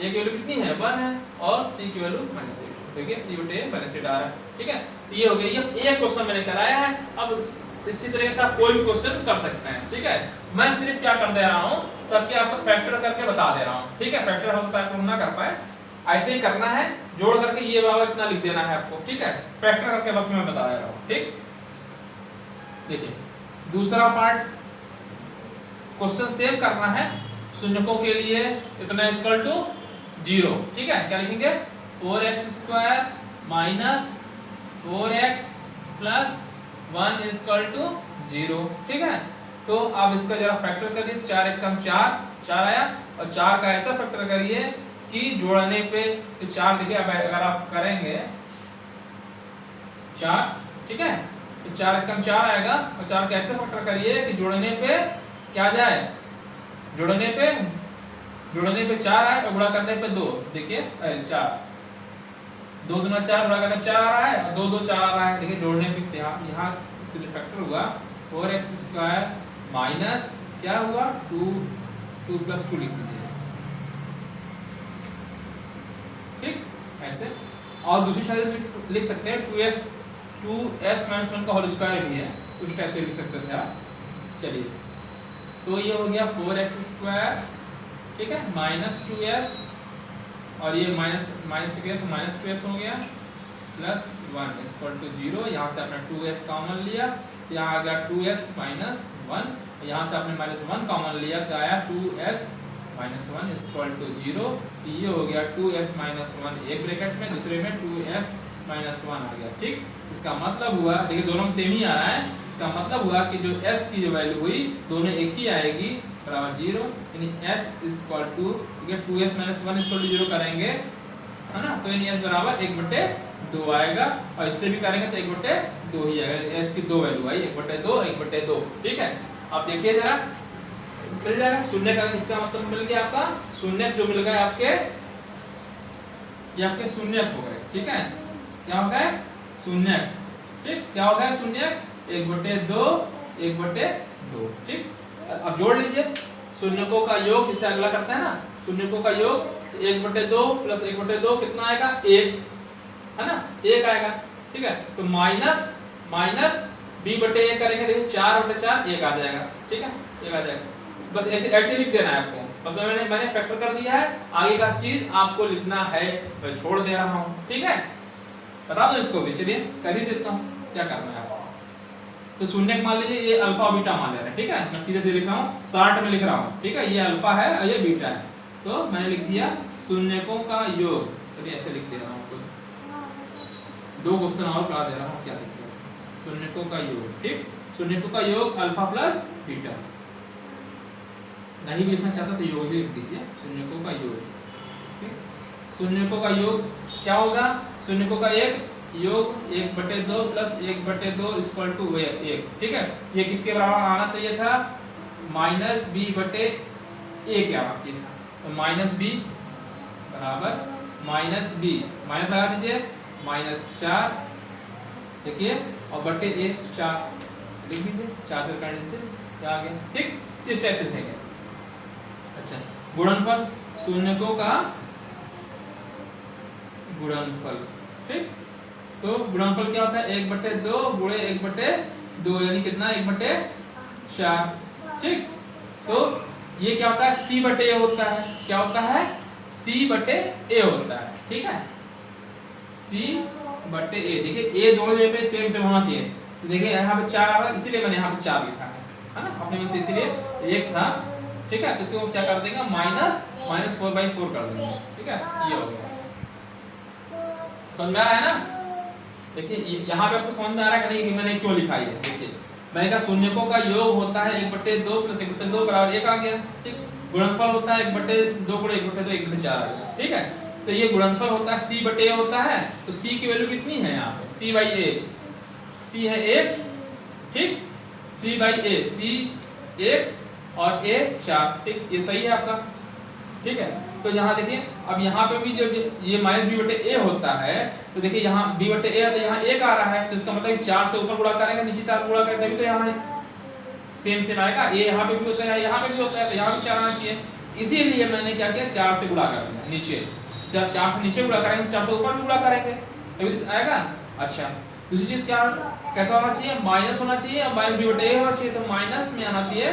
की वैल्यू कितनी है, 1 है और c की वैल्यू -8, देखिए c बटे -8 आ रहा है, ठीक है। तो ये हो गया, ये एक क्वेश्चन मैंने कराया है। अब इसी तरह से आप कोई भी क्वेश्चन कर सकते हैं, ठीक है। मैं सिर्फ क्या कर दे रहा हूँ, सबके आपको फैक्टर करके बता दे रहा हूँ, ठीक है। फैक्टर हो सकता है आप ना कर पाए, ऐसे ही करना है, जोड़ करके ये बराबर इतना लिख देना है आपको, ठीक है। फैक्टर करके बस मैं बता दे रहा हूँ, ठीक। देखिए दूसरा पार्ट, क्वेश्चन सेव करना है, शून्यकों के लिए इतना इक्वल टू 0, ठीक है। क्या लिखेंगे, 4x² minus 4x plus 1 equal to 0, ठीक है। तो आप इसका जरा फैक्टर करिए, 4 एकम 4 आया, और 4 का ऐसा फैक्टर करिए कि जोड़ने पे तो 4, देखिए अब अगर आप करेंगे 4, ठीक है, तो 4 एकम 4 आएगा, और 4 का ऐसा फैक्टर करिए कि जोड़ने पे क्या जाए, जोड़ने पे 4 आए और गुणा करने पे 2, देखिए 4, 2 दूना 4, गुणा करने पे 4 आ रहा है और 2 2 4 आ रहा है। देखिए जोड़ने पे यहाँ इसका जो फैक्टर हुआ 4x² माइनस क्या हुआ 2 प्लस 2 लिख दीजिए, ठीक, ऐसे। और दूसरी साइड लिख सकते हैं 2s माइनस 1 का होल स्क्वायर भी है, उस टाइप से लिख सकते थे आप। चलिए तो ये हो गया 4x², ठीक है, -2s, और ये माइनस से गया तो -2s हो गया, प्लस 1 इक्वल टू 0। यहाँ से आपने 2s कॉमन लिया, यहाँ आ गया 2s माइनस 1, यहाँ से आपने -1 कॉमन लिया तो आया 2s माइनस 1 इक्वल टू 0। ये हो गया 2s माइनस 1 एक ब्रैकेट में, दूसरे में 2s माइनस 1 आ गया, ठीक। इसका मतलब हुआ, देखिए दोनों में सेम ही आ रहा है, इसका मतलब हुआ कि जो s की जो वैल्यू हुई दोनों एक ही आएगी, बराबर 0, यानी s equal to 2s minus 1 equal to 0 करेंगे, है ना, तो यानी s बराबर 1/2 आएगा, और इससे भी करेंगे तो 1/2 ही आएगा। s की 2 वैल्यू आई, 1/2, ठीक है। आप देखिए जरा, मिल जाएगा शून्य का, इसका मतलब मिल गया आपका शून्य, जो मिल गए आपके, ये आपके शून्य हो गए, ठीक है। क्या हो गए, शून्य, ठीक, क्या हो गया शून्य, 1/2, ठीक। अब जोड़ लीजिए शून्यकों का योग, इससे अगला करते हैं ना, शून्यकों का योग 1/2 प्लस 1/2 कितना आएगा, 1, है ना, 1 आएगा, ठीक है। तो माइनस b/a करेंगे, देखिए 4/4 1 आ जाएगा, ठीक है, 1 आ जाएगा। बस ऐसे लिख देना है आपको, बस मैंने फैक्टर कर दिया है, आगे का चीज आपको लिखना है, मैं छोड़ दे रहा हूँ। ठीक है, बता दो इसको भी, चलिए कर ही देता हूँ, क्या करना है आपको। तो शून्य मान लीजिए ये अल्फा और बीटा मान ले रहे हैं। ठीक है, मैं सीधे सीधे लिख रहा हूँ, शार्ट में लिख रहा हूँ। ठीक है, ये अल्फा है और ये बीटा है, तो मैंने लिख दिया शून्यकों का योग। चलिए ऐसे लिख दे रहा हूँ, दो क्वेश्चन और करा दे रहा हूँ, क्या लिख दिया, शून्यकों का योग। ठीक, शून्यकों का योग अल्फा प्लस बीटा। नहीं लिखना चाहता तो योग ही लिख दीजिए, शून्यकों का योग। ठीक, शून्यकों का योग क्या होगा, शून्यकों का एक योग 1/2 प्लस 1/2 इक्वल टू 1। ठीक है, ये किसके बराबर आना चाहिए था, माइनस b बटे a के आना चाहिए था। तो माइनस b बराबर माइनस b, माइनस लगा दीजिए, -4 देखिए, और बटे 1 4 लिख दीजिए, 4 से करने से क्या आ गया। ठीक, इस टाइप से लिखेंगे। अच्छा, गुणनफल, शून्यकों का गुणनफल। ठीक, तो गुणनफल क्या होता है, 1/2 गुणे 1/2 यानी कितना, 1/4। ठीक, तो ये क्या होता है, c बटे a होता है। क्या होता है, c बटे a होता है। ठीक है, c बटे a। देखिए a दोनों जगह पे सेम सेम होना चाहिए, तो देखिए यहाँ पे 4 आ रहा है, इसीलिए मैंने यहाँ पे 4 लिखा है ना, अपने में से इसीलिए 1 था। ठीक है, तो इसको क्या कर देंगे, -4/4 कर देंगे। ठीक है, ये हो गया, समझ में आ रहा है ना। देखिए यहाँ पे आपको समझ में आ रहा है कि नहीं कि मैंने क्यों लिखा है। देखिए मैंने कहा शून्यकों का योग होता है 1/2 प्लस 1/2 बराबर 1 आ गया। ठीक, गुणनफल होता है 1/2 गुणे 1/2 1/4 आ गया। ठीक है, तो ये गुणनफल होता है c बटे a होता है, तो c की वैल्यू कितनी है यहाँ पे, c/a, c है 1। ठीक, c/a, c 1 और a 4। ठीक, ये सही है आपका। ठीक है, तो यहाँ देखिए, अब यहाँ पे भी जो ये -b बटे a होता है, तो देखिए यहाँ b बटे a है, तो यहाँ 1 आ रहा है, तो इसका मतलब 4 से ऊपर गुणा करेंगे, नीचे 4 गुणा करेंगे, तभी तो यहाँ सेम सेम आएगा। a यहाँ पे भी होता है, यहाँ पे भी होता है, तो यहाँ भी 4 आना चाहिए। इसीलिए मैंने क्या किया, 4 से गुणा कर दिया नीचे। जब 4 से नीचे गुणा करेंगे, 4 से ऊपर भी गुणा करेंगे, तभी तो आएगा। अच्छा, दूसरी चीज क्या, कैसा होना चाहिए, माइनस होना चाहिए, और -b बटे a होना चाहिए, तो माइनस में आना चाहिए।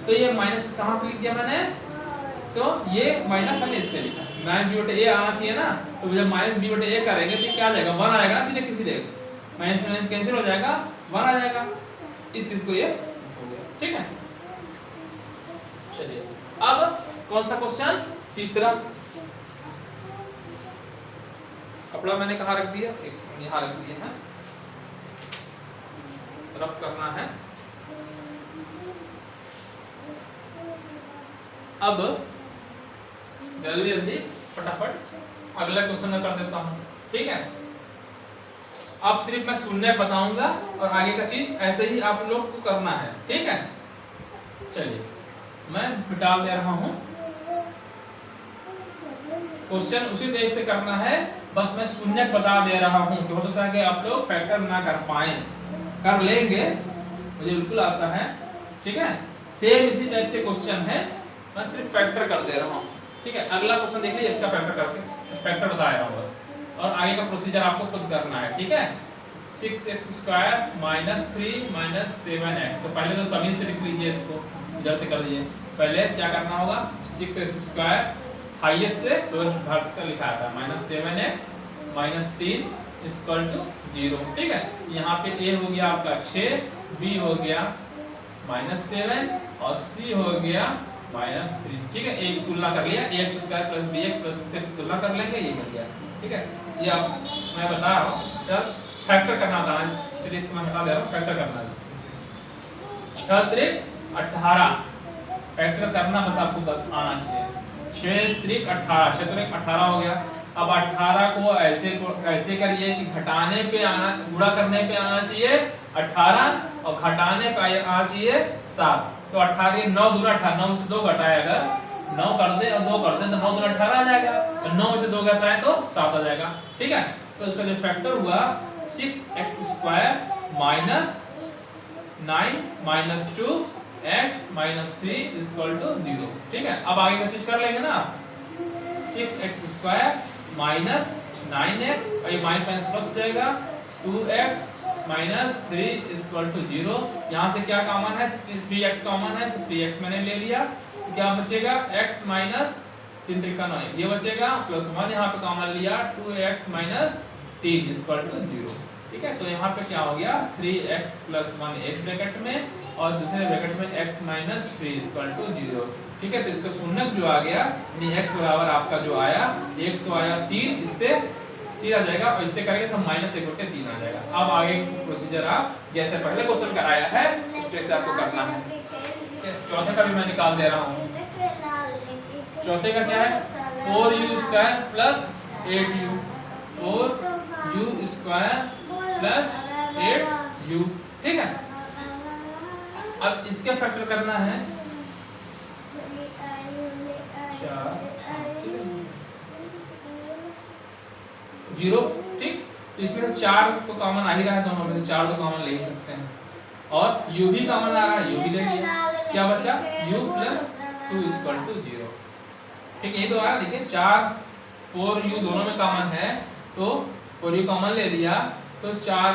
तो ये माइनस कहाँ से लिख दिया मैंने, तो ये माइनस मैंने इससे लिखा, -b बटे a आना चाहिए ना, तो जब -b बटे a करेंगे तो क्या आ जाएगा, 1 आएगा ना, सीधे सीधे माइनस माइनस कैंसिल हो जाएगा, 1 आ जाएगा। इस चीज को ये हो गया। ठीक है, चलिए अब कौन सा क्वेश्चन, तीसरा। कपड़ा मैंने कहाँ रख दिया, एक यहाँ रख दिया है, रफ करना है। अब जल्दी जल्दी फटाफट अगला क्वेश्चन मैं कर देता हूँ। ठीक है, अब सिर्फ मैं शून्य बताऊंगा और आगे का चीज ऐसे ही आप लोग को करना है। ठीक है, चलिए मैं मिटा दे रहा हूँ। क्वेश्चन उसी तरीके से करना है, बस मैं शून्य बता दे रहा हूँ कि हो सकता है कि आप लोग फैक्टर ना कर पाए, कर लेंगे, मुझे बिल्कुल आशा है। ठीक है, सेम इसी टाइप से क्वेश्चन है, मैं सिर्फ फैक्टर कर दे रहा हूँ। ठीक है, अगला क्वेश्चन देख लीजिए, इसका फैक्टर करके फैक्टर बता रहा हूँ बस, और आगे का प्रोसीजर आपको खुद करना है। ठीक है, 6x² - 3 - 7x, तो पहले तो तमीज से लिख लीजिए, इसको इधर से कर लीजिए। पहले क्या करना होगा, 6x² हाईएस्ट से लोएस्ट घटाकर लिखा था, -7x - 3 = 0। ठीक है, यहाँ पे a हो गया आपका 6, b हो गया -7 और c हो गया -3। ठीक है, एक तुलना कर लिया, ax² + bx से तुलना कर लेंगे, ये मिल गया। ठीक है, ये आप मैं बता रहा हूँ, चल फैक्टर करना था, चलिए इसको मैं बता दे रहा हूँ, फैक्टर करना है 6 त्रिक 18, फैक्टर करना बस आपको आना चाहिए। 6 त्रिक 18, 6 त्रिक 18 हो गया। अब 18 को ऐसे करिए कि घटाने पे आना, गुणा करने पे आना चाहिए 18 और घटाने पे आना चाहिए 7। तो 18 9 दूना 18, 9 में से 2 घटाए, अगर 9 कर दे और 2 कर दे तो 9 दूना 18 आ जाएगा, और 9 में से 2 घटाए तो 7 आ जाएगा। ठीक है, तो इसका जो फैक्टर हुआ 6x² - 9 - 2x - 3 = 0। ठीक है, अब आगे का चीज कर लेंगे ना, 6x² - 9x, और ये माइनस प्लस हो जाएगा, 2x - 3 = 0। यहाँ से क्या कॉमन है, 3x कॉमन है, तो 3x मैंने ले लिया, तो क्या बचेगा x माइनस 3 त्रिका 9 ये बचेगा प्लस 1 यहाँ पे कॉमन लिया 2x माइनस 3 इक्वल टू 0। ठीक है, तो यहाँ पे क्या हो गया 3x प्लस 1 एक ब्रैकेट में और दूसरे ब्रैकेट में x माइनस 3 इक्वल टू 0। ठीक है, तो इसका शून्यक जो आ गया यानी x बराबर आपका जो आया एक तो आया 3, इससे 3 आ जाएगा और इससे करेंगे तो माइनस 1/3 आ जाएगा। अब आगे प्रोसीजर आप जैसे पहले क्वेश्चन कराया है उस तरह से आपको करना है। चौथे का भी मैं निकाल दे रहा हूँ। चौथे का क्या है 4u square plus 8u 4u square plus 8u। ठीक है, अब इसके फैक्टर करना है 0। ठीक, तो इसमें से 4 तो कॉमन आ ही रहा है, दोनों में से 4 तो कॉमन ले ही सकते हैं और u भी कॉमन आ रहा है, u भी ले लिया। क्या बचा u प्लस 2 इक्वल टू 0। ठीक है, ये तो आ रहा देखिए 4 4u दोनों में कॉमन है तो 4u कॉमन ले लिया तो 4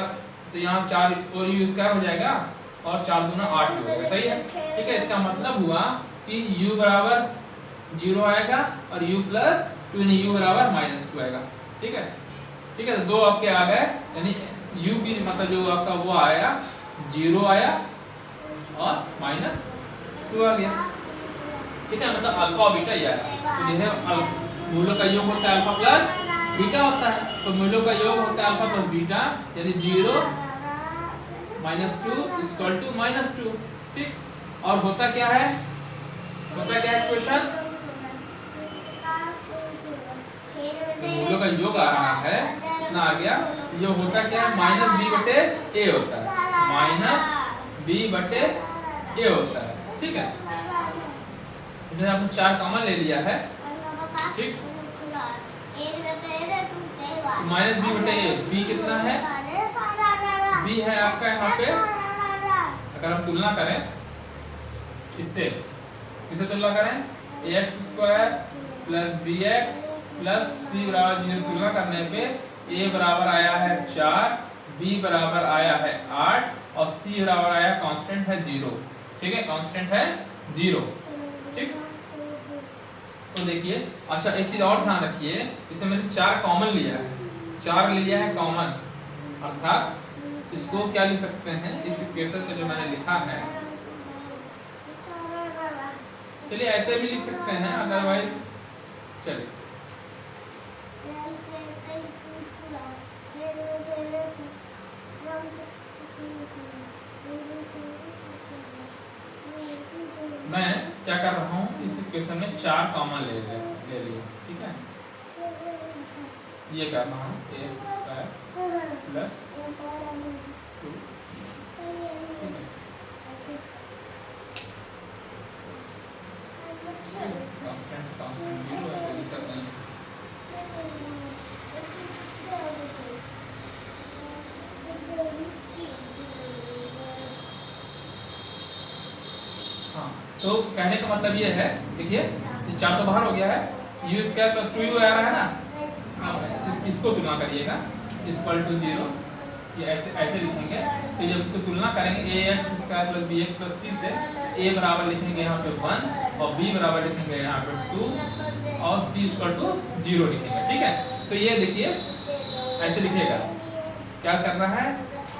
तो यहाँ 4 4u स्क्वायर हो जाएगा और 4 दूना 8u हो जाएगा। सही है। ठीक है, इसका मतलब हुआ कि u बराबर 0 आएगा और u प्लस 2 यानी u बराबर -2 आएगा। ठीक है, ठीक है, तो दो आपके आ गए यानी u की मतलब जो आपका वो आया 0 आया और -2 आ गया। ठीक है, मतलब अल्फा और बीटा ये आया। तो जैसे मूलों का योग होता है अल्फा प्लस बीटा होता है तो मूलों का योग होता है अल्फा प्लस बीटा यानी 0 -2 इक्वल टू -2। ठीक, और होता क्या है क्वेश्चन मूलों का योग आ रहा है कितना आ गया, ये होता क्या है -b/a होता है -b/a होता है। ठीक है, इधर आपने 4 कॉमन ले लिया है। ठीक, -b/a b कितना है b है आपका यहाँ पे, अगर हम तुलना करें इससे किसे तुलना करें ax square plus bx plus c बराबर 0 से तुलना करने पे a बराबर आया है 4, b बराबर आया है 8 और c बराबर आया कांस्टेंट है 0। ठीक है, कांस्टेंट है 0। ठीक, तो देखिए अच्छा एक चीज और ध्यान रखिए, इसे मैंने 4 कॉमन लिया है, 4 लिया है कॉमन, अर्थात इसको क्या लिख सकते हैं इस इक्वेशन में जो मैंने लिखा है, चलिए ऐसे भी लिख सकते हैं अदरवाइज चलिए मैं क्या कर रहा हूँ इस इक्वेशन में 4 कॉमन ले लिए। ठीक है, ये कर रहा हूँ a स्क्वायर प्लस 2। हाँ, तो कहने का मतलब ये है देखिए ये 4 तो बाहर हो गया है, u स्क्वायर प्लस 2u आ रहा है ना, इसको तुलना करिएगा इक्वल टू 0, ये ऐसे लिखेंगे। तो जब इसको तुलना करेंगे ax square plus bx plus c से a बराबर लिखेंगे यहाँ पे 1 और b बराबर लिखेंगे यहाँ पे 2 और c इक्वल टू 0 लिखेंगे। ठीक है, तो ये देखिए ऐसे लिखेगा, क्या करना है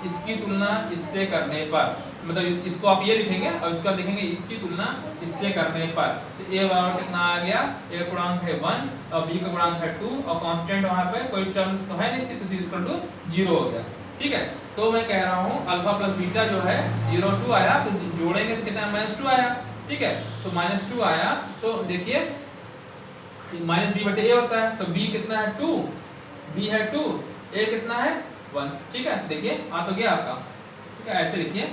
इसकी तुलना इससे करने पर, मतलब इसको आप ये लिखेंगे और इसका लिखेंगे इसकी तुलना इससे करने पर, तो a बराबर कितना आ गया, a का गुणांक है 1 और b का गुणांक है 2 और कांस्टेंट वहां पे कोई टर्म तो है नहीं, तो c इक्वल टू 0 हो गया। ठीक है, तो मैं कह रहा हूँ अल्फा प्लस बीटा जो है 0 2 आया तो जोड़ेंगे तो कितना -2 आया। ठीक है, तो -2 आया तो देखिए -b/a होता है तो b कितना है 2, b है 2, a कितना है 1। ठीक है, देखिए आ तो गया आपका। ठीक है, ऐसे लिखिए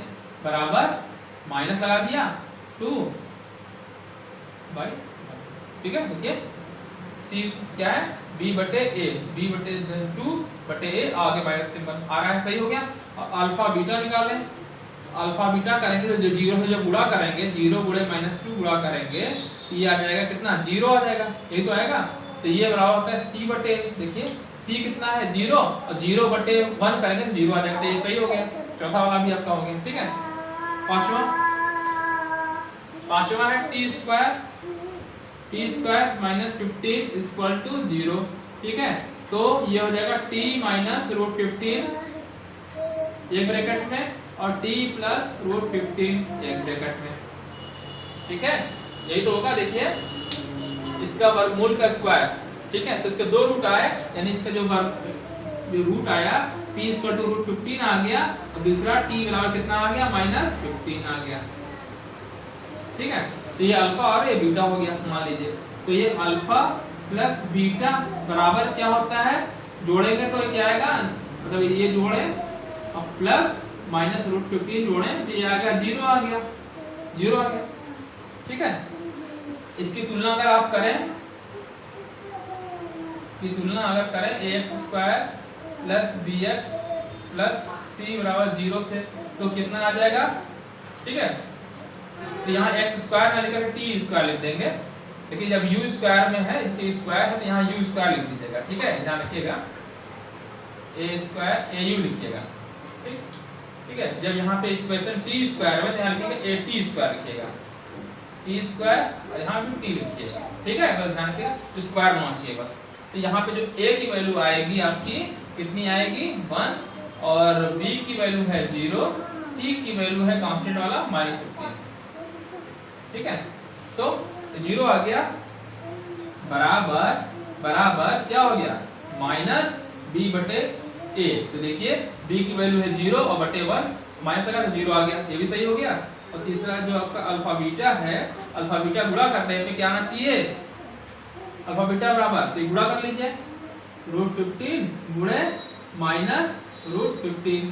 बराबर माइनस लगा दिया 2 बाई। ठीक है, देखिए c क्या है b/a आगे माइनस सिंबल आ रहा है, सही हो गया। और अल्फा बीटा निकालें, अल्फा बीटा करेंगे तो जो 0 से जब गुणा करेंगे 0 गुणे -2 गुणा करेंगे तो ये आ जाएगा कितना 0 आ जाएगा, यही तो आएगा। तो ये बराबर होता है c/, देखिए c कितना है 0 और 0/1 करेंगे तो 0 आ जाएगा, तो ये सही हो गया। चौथा वाला भी आपका हो गया। ठीक है, पांचवा है t square T square minus 15 equal to 0। ठीक है, तो ये हो जाएगा टी माइनस रूट 15 एक ब्रैकेट में और टी प्लस रूट 15 एक ब्रैकेट में। ठीक है, यही तो होगा। देखिए इसका वर्गमूल का स्क्वायर। ठीक है, तो इसके दो रूट आए, यानी इसका जो रूट आया t इक्वल टू रूट 15 आ गया और दूसरा t बराबर कितना आ गया माइनस 15 आ गया। ठीक है, तो ये अल्फा और ये बीटा हो गया मान लीजिए। तो ये अल्फा प्लस बीटा बराबर क्या होता है, जोड़ेंगे तो क्या आएगा, मतलब ये जोड़े और प्लस माइनस रूट 15 जोड़े तो ये आ गया 0 आ गया, 0 आ गया। ठीक है, इसकी तुलना अगर आप करें, की तुलना अगर करें ax square plus bx plus c बराबर 0 से, तो कितना आ जाएगा। ठीक है, तो यहाँ x स्क्वायर ना लिखकर t स्क्वायर लिख देंगे, लेकिन जब u स्क्वायर में है, t स्क्वायर है, तो यहाँ u स्क्वायर लिख दीजिएगा। ठीक है, ध्यान रखिएगा, a स्क्वायर au लिखिएगा। ठीक है, जब यहाँ पे इक्वेशन t स्क्वायर में ध्यान रखिएगा at स्क्वायर लिखिएगा, t स्क्वायर और यहाँ पे t लिखिएगा। ठीक है, बस ध्यान रखिएगा, तो स्क्वायर होना चाहिए बस। तो यहाँ पे जो a की वैल्यू आएगी आपकी कितनी आएगी 1 और b की वैल्यू है 0, c की वैल्यू है कांस्टेंट वाला माइनस 15। ठीक है, तो 0 आ गया बराबर क्या हो गया माइनस b बटे a। तो देखिए b की वैल्यू है 0 और बटे 1 माइनस लगा तो 0 आ गया, ये भी सही हो गया। और तीसरा जो आपका अल्फा बीटा है, अल्फा बीटा गुणा करने पे क्या आना चाहिए, अल्फा बीटा बराबर, तो गुणा कर लीजिए रूट 15 गुणे माइनस रूट 15।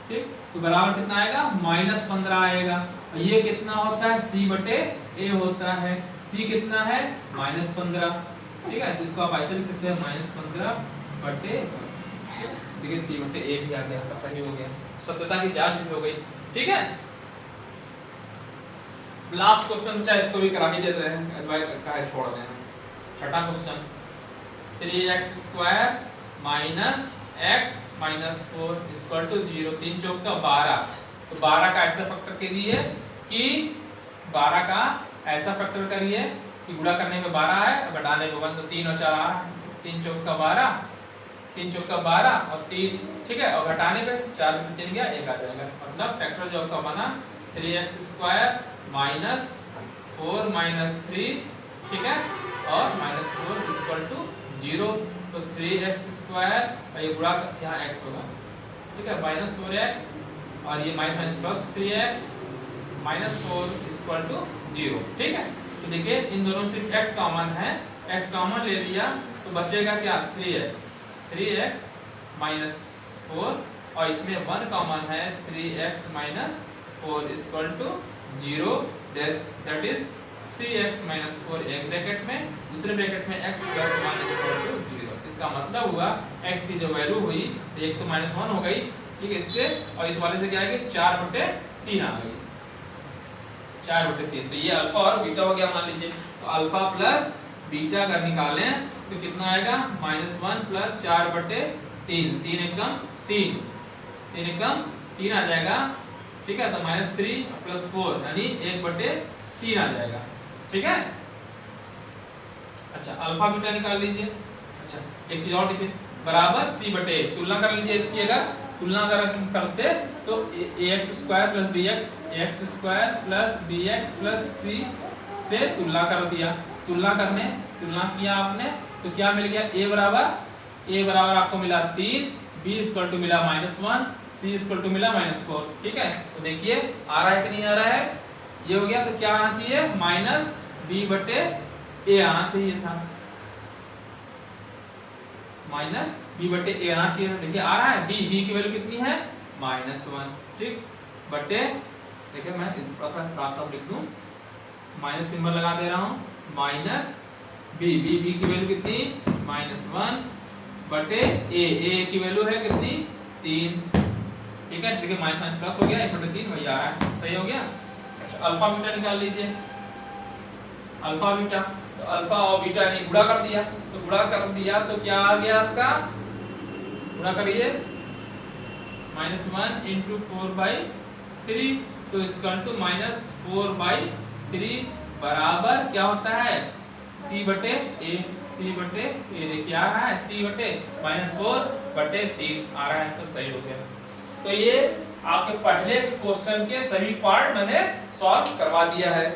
ठीक, तो बराबर कितना आएगा माइनस 15 आएगा। और ये कितना होता है c बटे a होता है, c कितना है माइनस 15। ठीक है, तो इसको आप ऐसे लिख सकते हैं माइनस 15 बटे, देखिए c बटे a भी आ गया, सही हो गया, सत्यता की जांच भी हो गई। ठीक है, लास्ट क्वेश्चन चाहे इसको भी करा ही देते हैं, एडवाइस का है छोड़ देना। छठा question 3x square minus x minus 4 equal to 0। 3 चौक का 12, तो 12 का ऐसा फैक्टर करिए कि 12 का ऐसा फैक्टर करिए कि गुणा करने में 12 है, घटाने में 1, तो 3 और 4 आ, 3 चौक का 12, 3 चौक का 12 और 3। ठीक है, और घटाने पे 4 में से 3 गया 1 आ जाएगा, मतलब फैक्टर जो आपका बना 3x स्क्वायर माइनस 4 माइनस 3। ठीक है, और माइनस 4 इक्वल टू 0। तो 3x स्क्वायर और ये गुणा यहाँ x होगा। ठीक है, माइनस 4x और ये minus plus 3x minus 4 equal to 0। ठीक है, तो देखिए इन दोनों से x कॉमन है, x कॉमन ले लिया तो बचेगा क्या 3x माइनस 4 और इसमें 1 कॉमन है 3x minus 4 equal to 0। That is 3x minus 4 एक ब्रैकेट में, दूसरे ब्रैकेट में x प्लस 1 इक्वल टू 0। इसका मतलब हुआ x की जो वैल्यू हुई तो एक तो माइनस 1 हो गई। ठीक है, इससे और इस वाले से क्या आएगी 4 बटे 3 आ गई, 4 बटे 3। तो ये अल्फा और बीटा हो गया मान लीजिए। तो अल्फा प्लस बीटा अगर निकालें तो कितना आएगा माइनस 1 प्लस 4 बटे 3, 3 एकम 3, 3 एकम 3 आ जाएगा। ठीक है, तो माइनस 3 प्लस 4 यानी 1 बटे 3 आ जाएगा। ठीक है, अच्छा अल्फा बीटा निकाल लीजिए। अच्छा एक चीज और देखिए, बराबर c बटे, तुलना कर लीजिए इसकी, अगर तुलना अगर करते तो ax square plus bx, ax square plus bx plus c से तुलना कर दिया। तुलना किया आपने तो क्या मिल गया, a बराबर आपको मिला 3, b इक्वल टू मिला -1, c इक्वल टू मिला -4। ठीक है, तो देखिए आ रहा है कि नहीं आ रहा है, ये हो गया। तो क्या आना चाहिए माइनस b बटे a आना चाहिए था, माइनस b बटे a आना चाहिए था। देखिए आ रहा है b की वैल्यू कितनी है -1। ठीक, बटे देखिए मैं थोड़ा सा साफ लिख दूं, माइनस सिंबल लगा दे रहा हूं, माइनस b की वैल्यू कितनी -1 बटे a की वैल्यू है कितनी 3। ठीक है, देखिए माइनस प्लस हो गया, 1 बटे 3 वही आ रहा है, सही हो गया। अच्छा अल्फा बीटा निकाल लीजिए, अल्फा बीटा, तो अल्फा और बीटा ने गुणा कर दिया, तो गुणा कर दिया तो क्या आ गया आपका, गुणा करिए -1 इंटू 4/3, तो इसका टू -4/3 बराबर क्या होता है सी बटे ए, सी बटे ए देखिए आ रहा है सी बटे -4/3 आ रहा है, तो सही हो गया। तो ये आपके पहले क्वेश्चन के सभी पार्ट मैंने सॉल्व करवा दिया है।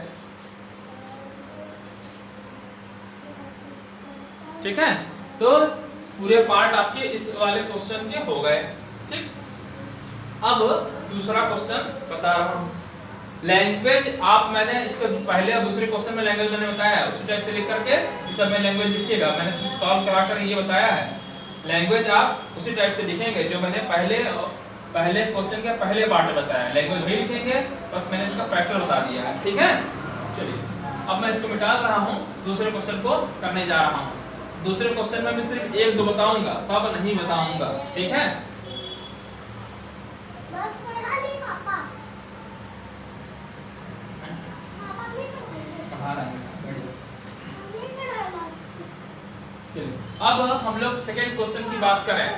ठीक है, तो पूरे पार्ट आपके इस वाले क्वेश्चन के हो गए। ठीक, अब दूसरा क्वेश्चन बता रहा हूं। लैंग्वेज आप मैंने इसको पहले और दूसरे क्वेश्चन में लैंग्वेज मैंने बताया है, उसी टाइप से लिख करके इस सब में लैंग्वेज लिखिएगा। मैंने सिर्फ सॉल्व करा कर ये बताया है, लैंग्वेज आप उसी टाइप से लिखेंगे जो मैंने पहले क्वेश्चन के पहले पार्ट में बताया है, लैंग्वेज वही लिखेंगे, बस मैंने इसका फैक्टर बता दिया है। ठीक है, चलिए अब मैं इसको मिटा रहा हूँ, दूसरे क्वेश्चन को करने जा रहा हूँ। दूसरे क्वेश्चन में मैं सिर्फ 1-2 बताऊंगा, सब नहीं बताऊंगा। ठीक है, चलिए अब हम लोग सेकेंड क्वेश्चन की बात करें।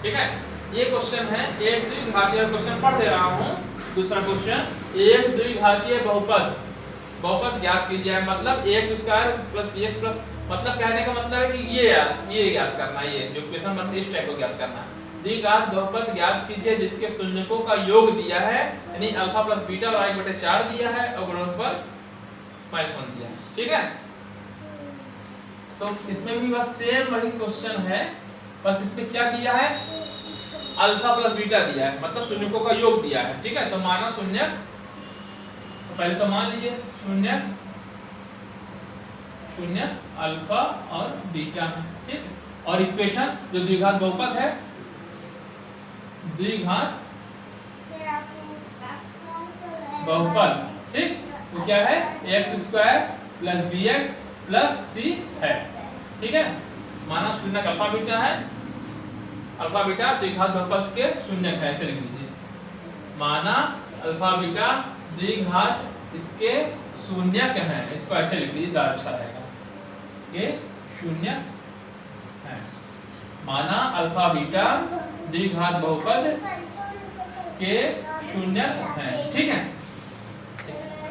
ठीक है, ये क्वेश्चन है एक द्विघातीय, क्वेश्चन पढ़ दे रहा हूँ। दूसरा क्वेश्चन, एक द्विघातीय बहुपद ज्ञात कीजिए। मतलब x² + bx+ मतलब कहने का मतलब है कि ये ज्ञात करना, ये जो क्वेश्चन बन इस टाइप को ज्ञात करना। द्विघात बहुपद ज्ञात कीजिए जिसके शून्यकों का योग दिया है, यानी अल्फा प्लस बीटा और 1/4 दिया है और गुणनफल -1 दिया है। ठीक है, तो इसमें भी बस सेम वही क्वेश्चन है, बस इसमें क्या दिया है, अल्फा प्लस बीटा दिया है, मतलब शून्यकों का योग दिया है। ठीक है, तो माना शून्य, तो पहले तो मान लीजिए शून्य अल्फा और बीटा है। ठीक, और इक्वेशन जो द्विघात बहुपद है, द्विघात बहुपद, ठीक, वो क्या है, x² + bx + c है। ठीक है, माना शून्य अल्फा बीटा है, अल्फा बीटा द्विघात बहुपद के शून्य है, ऐसे लिख लीजिए। माना अल्फा बीटा द्विघात इसके शून्यक है, इसको ऐसे लिख लीजिए, ज्यादा अच्छा रहेगा। ये शून्य है, माना अल्फा बीटा द्विघात बहुपद के शून्यक है। ठीक है,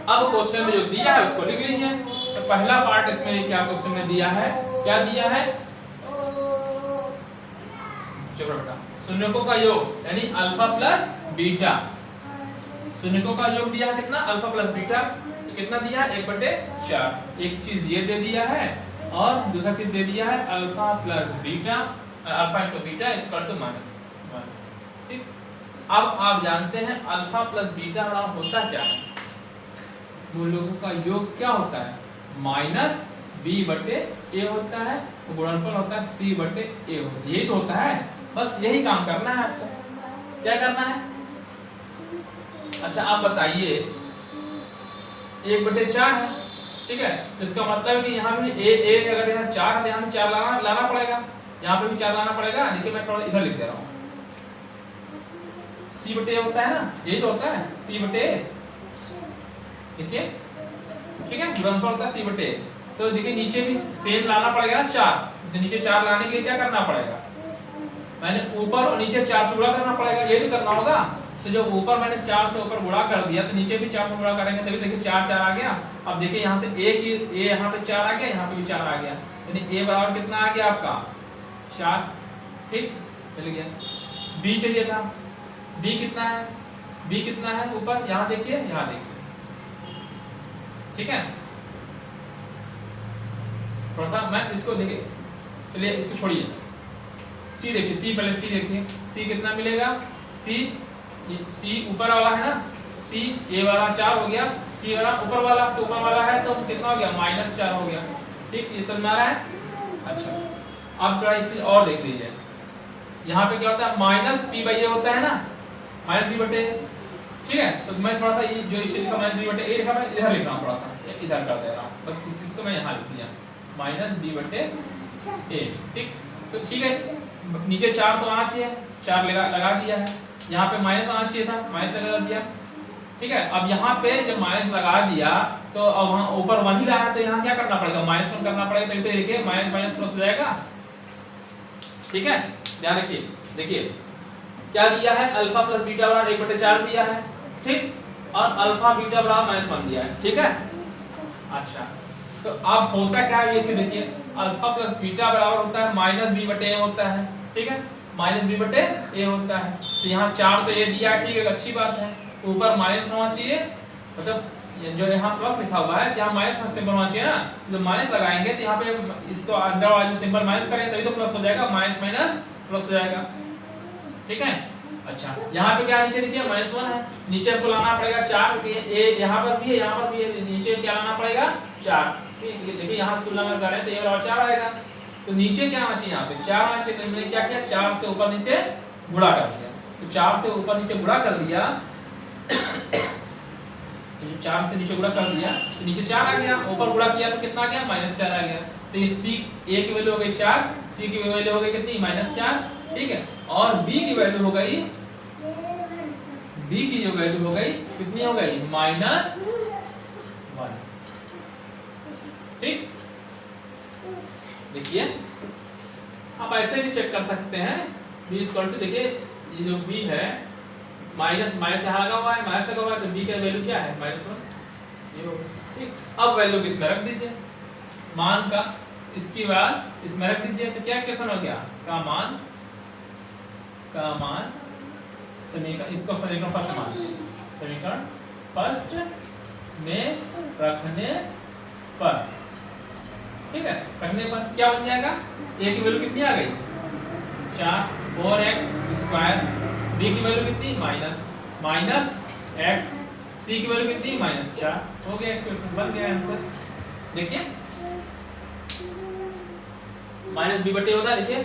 अब क्वेश्चन में जो दिया है उसको लिख लीजिए। तो पहला पार्ट इसमें क्या क्वेश्चन में दिया है, क्या दिया है, शून्यकों का योग यानी अल्फा प्लस बीटा, शून्यकों का योग दिया है कितना, अल्फा प्लस बीटा, तो कितना दिया है, 1/4। एक चीज ये दे दिया है और दूसरा चीज दे दिया है alpha plus beta, alpha × beta = -1। ठीक, अब आप जानते हैं अल्फा प्लस बीटा होता क्या है, मूल्यों का योग क्या होता है, -b/a होता है, गुणनफल होता है c/a होता है, यही तो होता है, बस यही काम करना है आपको। क्या करना है, अच्छा आप बताइए 1/4 है। ठीक है, इसका मतलब है कि यहाँ भी a अगर यहाँ 4 है तो यहाँ भी 4 लाना पड़ेगा, यहाँ पे भी 4 लाना पड़ेगा। देखिए मैं थोड़ा इधर लिख दे रहा हूँ, c/a होता है ना, यही तो होता है c/a। देखिए, ठीक है, गुणनफल होता है c/a। तो देखिए नीचे भी सेम लाना पड़ेगा ना 4, तो नीचे 4 लाने के लिए क्या करना पड़ेगा, मैंने ऊपर और नीचे 4 से गुणा करना पड़ेगा, ये भी करना होगा। तो जो ऊपर मैंने 4 से ऊपर गुणा कर दिया, तो नीचे भी 4 से गुणा करेंगे, तभी देखिए 4 आ गया। अब देखिए यहाँ पे a यहाँ पे 4 आ गया, यहाँ पे भी 4 आ गया, यानी a बराबर कितना आ गया आपका 4। ठीक, चल गया। b चाहिए था, b कितना है ऊपर, यहाँ देखिए, यहाँ देखिए। ठीक है, थोड़ा सा मैं इसको देखिए, चलिए इसको छोड़िए, c देखिए, c पहले c देखिए, c कितना मिलेगा, c ऊपर वाला है ना, c a वाला 4 हो गया, c वाला ऊपर वाला, तो ऊपर वाला है तो कितना हो गया, -4 हो गया। ठीक, ये समझ में आ रहा है। अच्छा अब थोड़ा एक चीज और देख लीजिए, यहाँ पे क्या होता है, -b/a होता है ना, -b/a। ठीक है, तो मैं थोड़ा सा ये जो इसे लिखा -b/a लिखा, मैं इधर लिख रहा हूँ, थोड़ा सा इधर कर दे रहा हूँ, बस इस चीज को मैं यहाँ लिख दिया -b/a। ठीक, तो ठीक है, नीचे 4 तो आना चाहिए, 4 लगा दिया है, यहाँ पे माइनस आना चाहिए था, माइनस लगा दिया। ठीक है, अब यहाँ पे जब माइनस लगा दिया तो अब वहाँ ऊपर 1 ही रहा, तो यहाँ क्या करना पड़ेगा, -1 करना पड़ेगा, तो देखिए माइनस प्लस हो जाएगा। ठीक है, ध्यान रखिए, देखिए क्या दिया है, अल्फा प्लस बीटा बराबर 1/4 दिया है, ठीक, और अल्फा बीटा बराबर -1 दिया है, ठीक है। अच्छा, तो अब होता क्या है ये चीज देखिए, अल्फा प्लस बीटा बराबर होता है -b/a होता है, ठीक है, -b/a होता है। तो यहाँ 4 तो ये दिया है, ठीक है, अच्छी बात है। ऊपर माइनस होना चाहिए, मतलब जो यहाँ प्लस लिखा हुआ है यहाँ माइनस सिंबल होना चाहिए ना, जो माइनस लगाएंगे तो यहाँ पे इसको अंदर वाला जो सिंबल माइनस करेंगे तभी तो प्लस हो जाएगा, माइनस माइनस प्लस हो जाएगा, ठीक है। अच्छा, यहाँ पे क्या नीचे देखिए -1 है, नीचे आपको लाना पड़ेगा 4, ये यहाँ पर भी है, यहाँ पर भी है, नीचे क्या लाना पड़ेगा 4, ठीक है। देखिए यहाँ से तुलना में कर रहे हैं तो ये बराबर 4 आएगा, तो नीचे क्या आना चाहिए, यहाँ पे 4 आना चाहिए। तो मैंने क्या किया, 4 से ऊपर नीचे गुणा कर दिया, तो 4 से ऊपर नीचे गुणा कर दिया, 4 से नीचे गुणा कर दिया तो नीचे 4 आ गया, ऊपर गुणा किया तो कितना आ गया, -4 आ गया। तो ये c a की वैल्यू हो गई 4, c की वैल्यू हो गई कितनी, -4, ठीक है। और b की वैल्यू हो गई, b की जो वैल्यू हो गई कितनी हो गई, -1, ठीक। देखिए आप ऐसे भी चेक कर सकते हैं, b इक्वल टू, देखिए ये जो b है माइनस माइनस यहाँ लगा हुआ है, माइनस लगा हुआ है, तो b का वैल्यू क्या है, -1, ये हो गया, ठीक। अब वैल्यू किसमें रख दीजिए, मान का, इसकी बाद इसमें रख दीजिए, तो क्या क्वेश्चन हो गया, का मान समीकरण, इसको समीकरण फर्स्ट मान, समीकरण फर्स्ट में रखने पर, ठीक है, रखने पर क्या बन जाएगा, a की वैल्यू कितनी आ गई 4, 4x², b की वैल्यू कितनी -x, c की वैल्यू कितनी -4, हो गया, क्वेश्चन बन गया आंसर। देखिए -b/a होता है, देखिए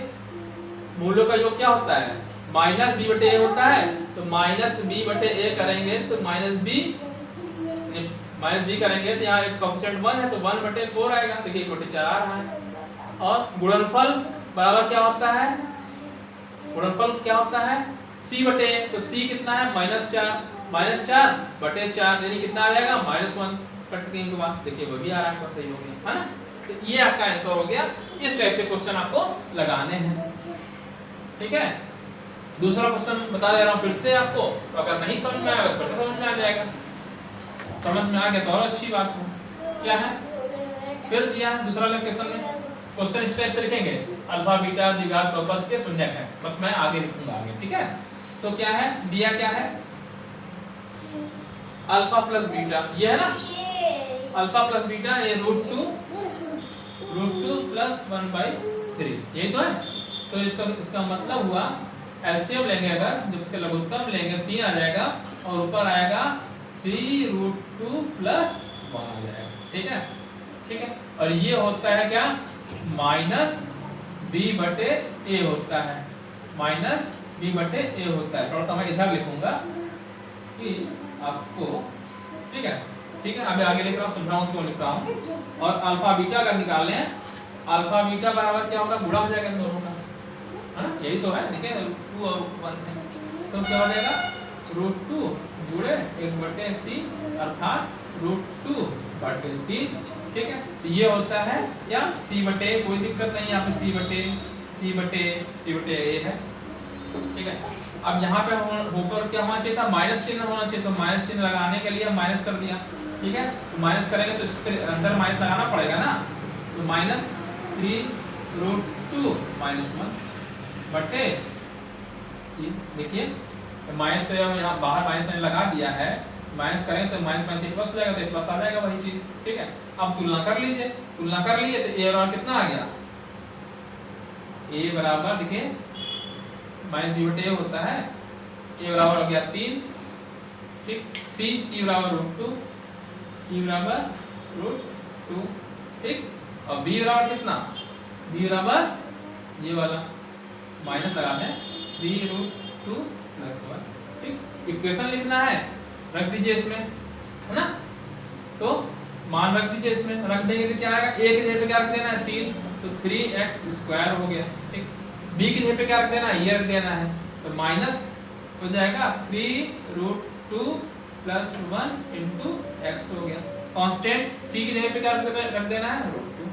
मूलों का योग क्या होता है, -b/a होता है, तो -b/a करेंगे तो -b करेंगे तो यहाँ एक कोएफिशिएंट 1 है तो 1/4 आएगा, देखिए 1/4 आ रहा है। और गुणनफल बराबर क्या होता है, गुणनफल क्या होता है c/a, तो c कितना है -4/4 यानी कितना आ जाएगा -1, कटने के बाद देखिए वो भी आ रहा है, सही हो गया, है ना। तो ये आपका आंसर हो गया। इस टाइप से क्वेश्चन आपको लगाने हैं, ठीक है। दूसरा क्वेश्चन बता दे रहा हूँ फिर से आपको, तो अगर नहीं समझ में आएगा फिर तो समझ में आ जाएगा, समझ में आ गया तो और अच्छी बात है। क्या है, फिर दिया दूसरा क्वेश्चन में, क्वेश्चन इस टाइप से लिखेंगे, अल्फा बीटा द्विघात बहुपद के शून्यक है, बस मैं आगे लिखूंगा आगे, ठीक है। तो क्या है, दिया क्या है, अल्फा प्लस बीटा, ये है ना, अल्फा प्लस बीटा, ये √2 + 1/3, यही तो है। तो इसका मतलब हुआ एलसीएम लेंगे, अगर जब इसका लघुत्तम लेंगे 3 आ जाएगा और ऊपर आएगा 3√2 + 1 आ जाएगा, ठीक है, ठीक है। और ये होता है क्या, -b/a होता है, -b/a होता है। थोड़ा सा मैं इधर लिखूंगा कि आपको, ठीक है, ठीक है। अभी आगे लिख रहा हूँ, समझाऊँ क्यों लिख रहा हूँ। और अल्फा बीटा अगर निकालें, अल्फा बीटा बराबर क्या होगा, गुणा हो जाएगा इन दोनों का, है ना, यही तो है, देखिए 2 और 1 है, तो क्या हो जाएगा √2 जुड़े 1/3 अर्थात √2/3, ठीक है। तो ये होता है क्या, c/a, कोई दिक्कत नहीं, यहाँ पे c/a है, ठीक है। अब यहाँ पे ऊपर क्या होना चाहिए था, माइनस चिन्ह होना चाहिए, तो माइनस चिन्ह लगाने के लिए माइनस कर दिया, ठीक है। तो माइनस करेंगे तो फिर अंदर माइनस लगाना पड़ेगा ना, तो -3√2 - 1/3, देखिए तो माइनस से हम यहाँ बाहर माइनस मैंने लगा दिया है, माइनस करेंगे तो माइनस से प्लस हो जाएगा, तो प्लस आ जाएगा वही चीज, ठीक है। अब तुलना कर लीजिए, तुलना कर लिए तो a बराबर कितना आ गया, a बराबर देखिए -b/a होता है, a बराबर हो गया 3, ठीक। c बराबर √2, ठीक। और b बराबर कितना, b बराबर ये वाला माइनस लगा दें 3√2 + 1, ठीक। इक्वेशन लिखना है, रख दीजिए इसमें, है ना, तो मान रख दीजिए इसमें, रख देंगे तो क्या आएगा, a की जगह पे क्या रख देना है 3, तो 3x² हो गया, ठीक। b की जगह पे क्या रख देना है, ये रख देना है, तो माइनस हो जाएगा 3√2 + 1 × x हो गया, कांस्टेंट c की जगह पे क्या रख देना है √2,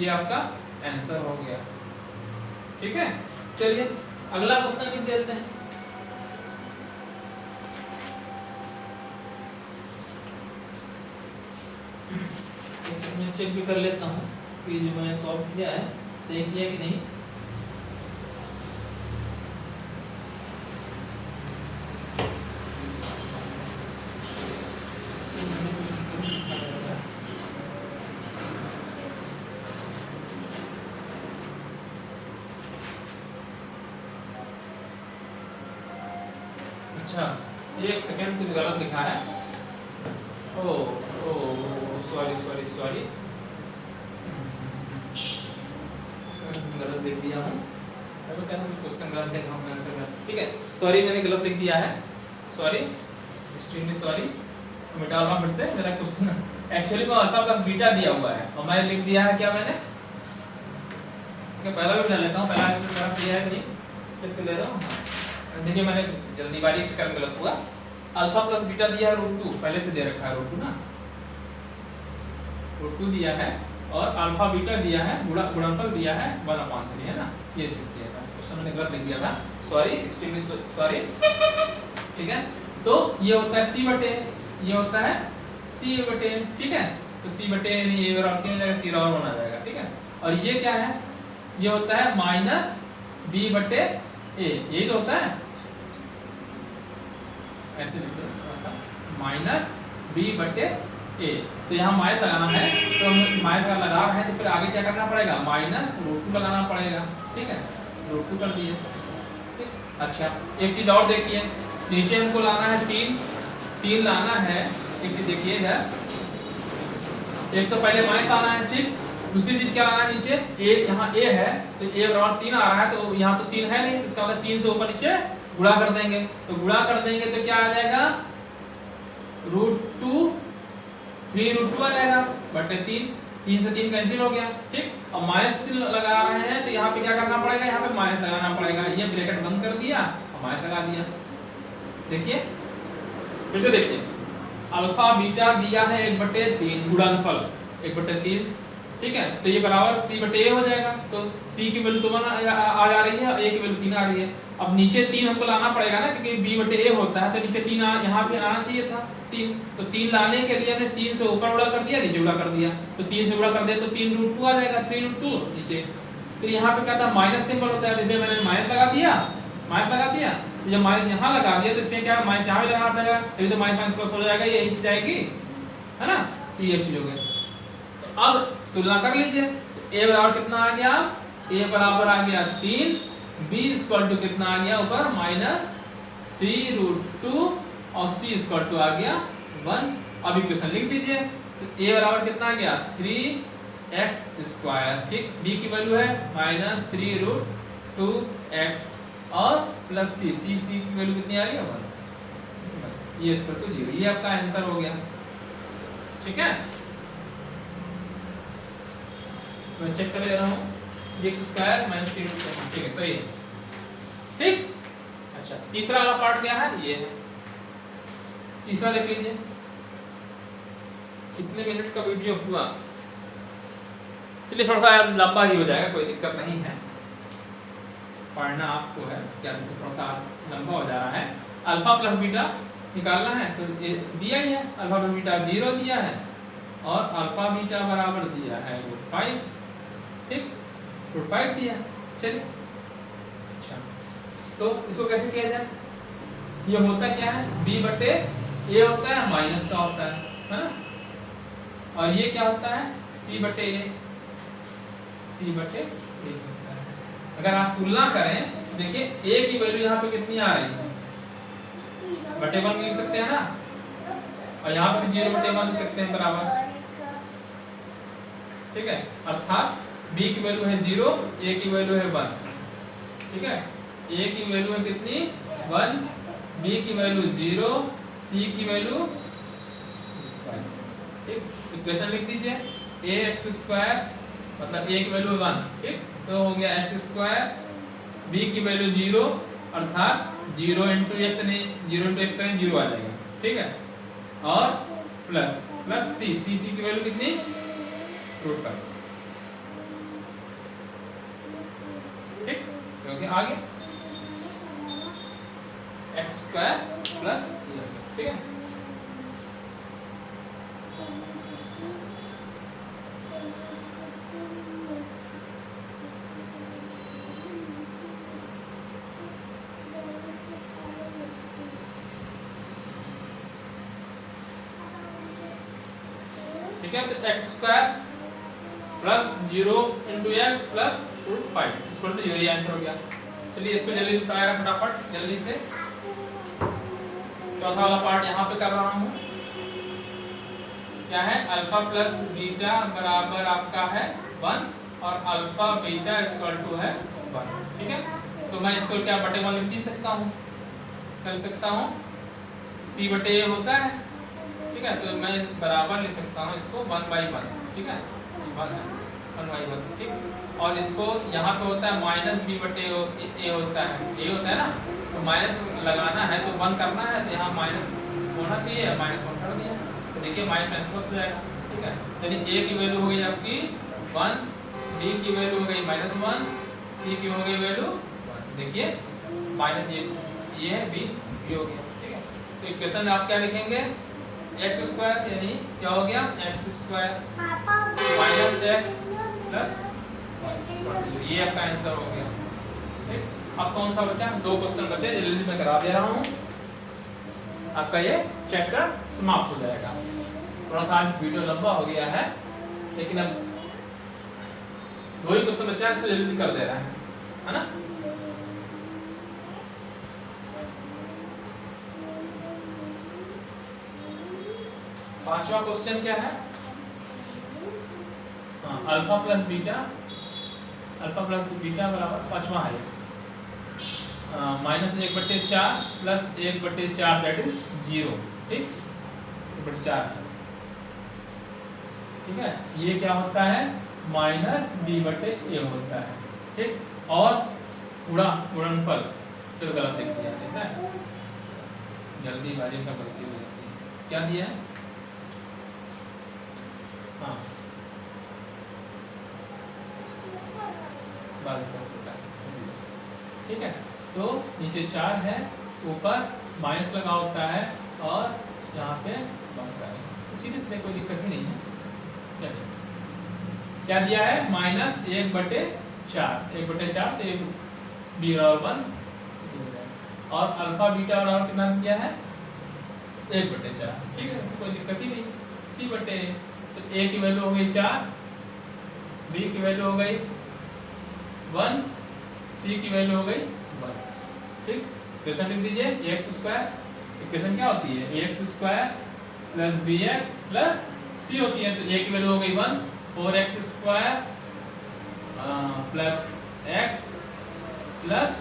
ये आपका आंसर हो गया, ठीक है। चलिए अगला क्वेश्चन लिख देते हैं। चेक भी कर लेता हूँ कि जो मैंने सॉल्व किया है सही किया कि नहीं। अच्छा, एक सेकंड, कुछ गलत लिखा है। ओ ओ सॉरी सॉरी सॉरी, गलत लिख दिया हूँ। मैं कह रहा हूँ क्वेश्चन गलत लिखा हूँ, आंसर गलत। ठीक है, सॉरी, मैंने गलत लिख दिया है, सॉरी, एक्सट्रीमली सॉरी। मिटा रहा हूँ फिर से मेरा क्वेश्चन। एक्चुअली वो अल्फा प्लस बीटा दिया हुआ है और मैंने लिख दिया है क्या मैंने, पहला भी बना लेता हूँ, पहला मेरा दिया है कि नहीं, चेक कर ले रहा हूँ। देखिए मैंने जल्दीबाजी चक्कर में गलत हुआ। अल्फा प्लस बीटा दिया है √2, पहले से दे रखा है √2 ना, √2 दिया है और अल्फा बीटा दिया है, गुणनफल दिया है 1/3 है ना, ये चीज दिया था। क्वेश्चन मैंने गलत लिख दिया था, सॉरी, एक्सट्रीमली सॉरी। ठीक है, तो ये होता है c बटे, ये होता है c बटे, ठीक है, तो c बटे यानी ये और आपके जगह c और होना जाएगा। ठीक है, और ये क्या है, ये होता है माइनस b बटे a, यही तो होता है, ऐसे लिख दो माइनस b बटे a। तो यहाँ माइनस लगाना है, तो हम माइनस का लगा रहे हैं, तो फिर आगे क्या करना पड़ेगा, माइनस √2 लगाना पड़ेगा। ठीक है, √2 कर दिए। ठीक, अच्छा एक चीज और देखिए, नीचे हमको लाना है 3 लाना है। एक चीज देखिए इधर, एक तो पहले माइनस आना है, ठीक, दूसरी चीज क्या लाना है नीचे, a, यहाँ a है तो a बराबर 3 आ रहा है, तो यहाँ तो 3 है नहीं, इसका मतलब 3 से ऊपर नीचे गुणा कर देंगे, तो गुणा कर देंगे तो क्या आ जाएगा, √2, 3√2 आ जाएगा बटे 3 से 3 कैंसिल हो गया। ठीक, अब माइनस लगा रहे हैं तो यहाँ पे क्या करना पड़ेगा, यहाँ पे माइनस लगाना पड़ेगा, ये ब्रैकेट बंद कर दिया और माइनस लगा दिया। देखिए फिर से देखिए, अल्फा बीटा दिया है 1/3 गुणनफल 1/3, ठीक है, तो ये बराबर c बटे a हो जाएगा, तो c की वैल्यू तो 1 आ जा रही है और a की वैल्यू 3 आ रही है। अब नीचे 3 हमको लाना पड़ेगा ना, क्योंकि b बटे a होता है, तो नीचे 3 यहाँ पे आना चाहिए था 3, तो 3 लाने के लिए हमने 3 से ऊपर गुणा कर दिया, नीचे गुणा कर दिया, तो 3 से गुणा कर दिया तो 3√2 आ जाएगा, 3√2 नीचे। फिर यहाँ पे क्या था, माइनस सिंबल होता है, जैसे मैंने माइनस लगा दिया, तो जब माइनस यहाँ लगा दिया तो इससे क्या माइनस यहाँ भी लगाना पड़ेगा, तभी तो माइनस प्लस हो जाएगा, ये चीज आएगी, है ना, तो ये चीज हो गई। अब तुलना कर लीजिए, a बराबर कितना आ गया, a बराबर आ गया 3, b इक्वल टू कितना आ गया ऊपर -3√2 और c इक्वल टू आ गया 1। अब इक्वेशन लिख दीजिए, तो a बराबर कितना आ गया 3x², ठीक, b की वैल्यू है -3√2x और प्लस c की वैल्यू कितनी आ रही है 1, ये इक्वल टू 0, ये आपका आंसर हो गया। ठीक है, मैं चेक कर ले रहा हूँ, x² -3√2, ठीक है, सही है। ठीक, अच्छा तीसरा वाला पार्ट क्या है, ये है तीसरा, देख लीजिए कितने मिनट का वीडियो हुआ, चलिए थोड़ा सा लंबा ही हो जाएगा, कोई दिक्कत नहीं है, पढ़ना आपको है, क्या थोड़ा सा लंबा हो जा रहा है। अल्फा प्लस बीटा निकालना है, तो ये दिया ही है, अल्फा प्लस बीटा 0 दिया है और अल्फा बीटा बराबर दिया है √5, ठीक, √5 दिया। चलिए अच्छा, तो इसको कैसे किया जाए, ये होता क्या है, b बटे a होता है, माइनस का होता है ना, और ये क्या होता है c बटे a होता है। अगर आप तुलना करें तो देखिए a की वैल्यू यहाँ पे कितनी आ रही है, बटे 1 लिख सकते हैं ना, और यहाँ पे 0/1 लिख सकते हैं बराबर, ठीक है, अर्थात b की वैल्यू है 0, a की वैल्यू है 1, ठीक है, a की वैल्यू है कितनी 1, b की वैल्यू 0, c की वैल्यू 1, ठीक, इक्वेशन लिख दीजिए ax² मतलब a की वैल्यू 1, ठीक, तो हो गया x², b की वैल्यू 0 अर्थात 0 × x नहीं, 0 × x करें 0 आ जाएगा, ठीक है, और प्लस c की वैल्यू कितनी √5, ठीक, क्योंकि आगे x² प्लस, ठीक है, ठीक है, तो x square plus 0 into x plus root 5 equal to 0, ये आंसर हो गया। चलिए इसको जल्दी बताया फटाफट जल्दी से। चौथा वाला पार्ट यहाँ पे कर रहा हूँ। क्या है, अल्फा प्लस बीटा बराबर आपका है 1 और अल्फा बीटा इक्वल टू है 1, ठीक है। तो मैं इसको क्या बटे 1 लिख सकता हूँ, कर सकता हूँ, सी बटे ए होता है, ठीक है। तो मैं बराबर लिख सकता हूँ इसको 1/1, ठीक है, 1/1, ठीक। और इसको यहाँ पे होता है माइनस बी बटे ए होता है ना, तो माइनस लगाना है तो 1 करना है, तो यहाँ माइनस होना चाहिए, माइनस 1 कर दिया, तो देखिए माइनस माइनस प्लस हो जाएगा, ठीक है। यानी ए की वैल्यू हो गई आपकी 1, बी की वैल्यू हो गई -1, सी की हो गई वैल्यू 1, देखिए माइनस ये है बी हो गया, ठीक है। तो इक्वेशन आप क्या लिखेंगे, एक्स स्क्वायर यानी क्या हो गया, x square minus x plus 1, ये आपका आंसर हो गया, ठीक। अब कौन सा बचा, 2 क्वेश्चन बचे, जल्दी मैं करा दे रहा हूँ, आपका ये चैप्टर समाप्त हो जाएगा। थोड़ा सा वीडियो लंबा हो गया है, लेकिन अब 2 ही क्वेश्चन बचा है, इसको जल्दी कर दे रहा है ना। पांचवा क्वेश्चन क्या है, अल्फा प्लस बीटा बराबर पांचवा है -1/4 प्लस 1/4 दैट इज 0, ठीक, 1/4 है, ठीक है। ये क्या होता है, माइनस b/a होता है, ठीक। और गुणनफल फिर गलत लिख दिया, ठीक है, जल्दीबाजी का गलती हो जाती है। क्या दिया है, हाँ ठीक है। तो नीचे 4 है, ऊपर माइनस लगा होता है और यहाँ पे बनता है, तो सीधे सीधे कोई दिक्कत ही नहीं है। क्या दिया है, -1/4, 1/4 तो बी बराबर 1 और अल्फा बीटा बराबर कितना दिया है 1/4, ठीक है, कोई दिक्कत ही नहीं। सी बटे तो ए की वैल्यू हो गई 4, बी की वैल्यू हो गई 1, सी की वैल्यू हो गई 1, ठीक। इक्वेशन लिख दीजिए, एक्स स्क्वायर, इक्वेशन क्या होती है, X square plus B X plus C होती है, तो ए की वैल्यू हो गई 1, 4x square plus x plus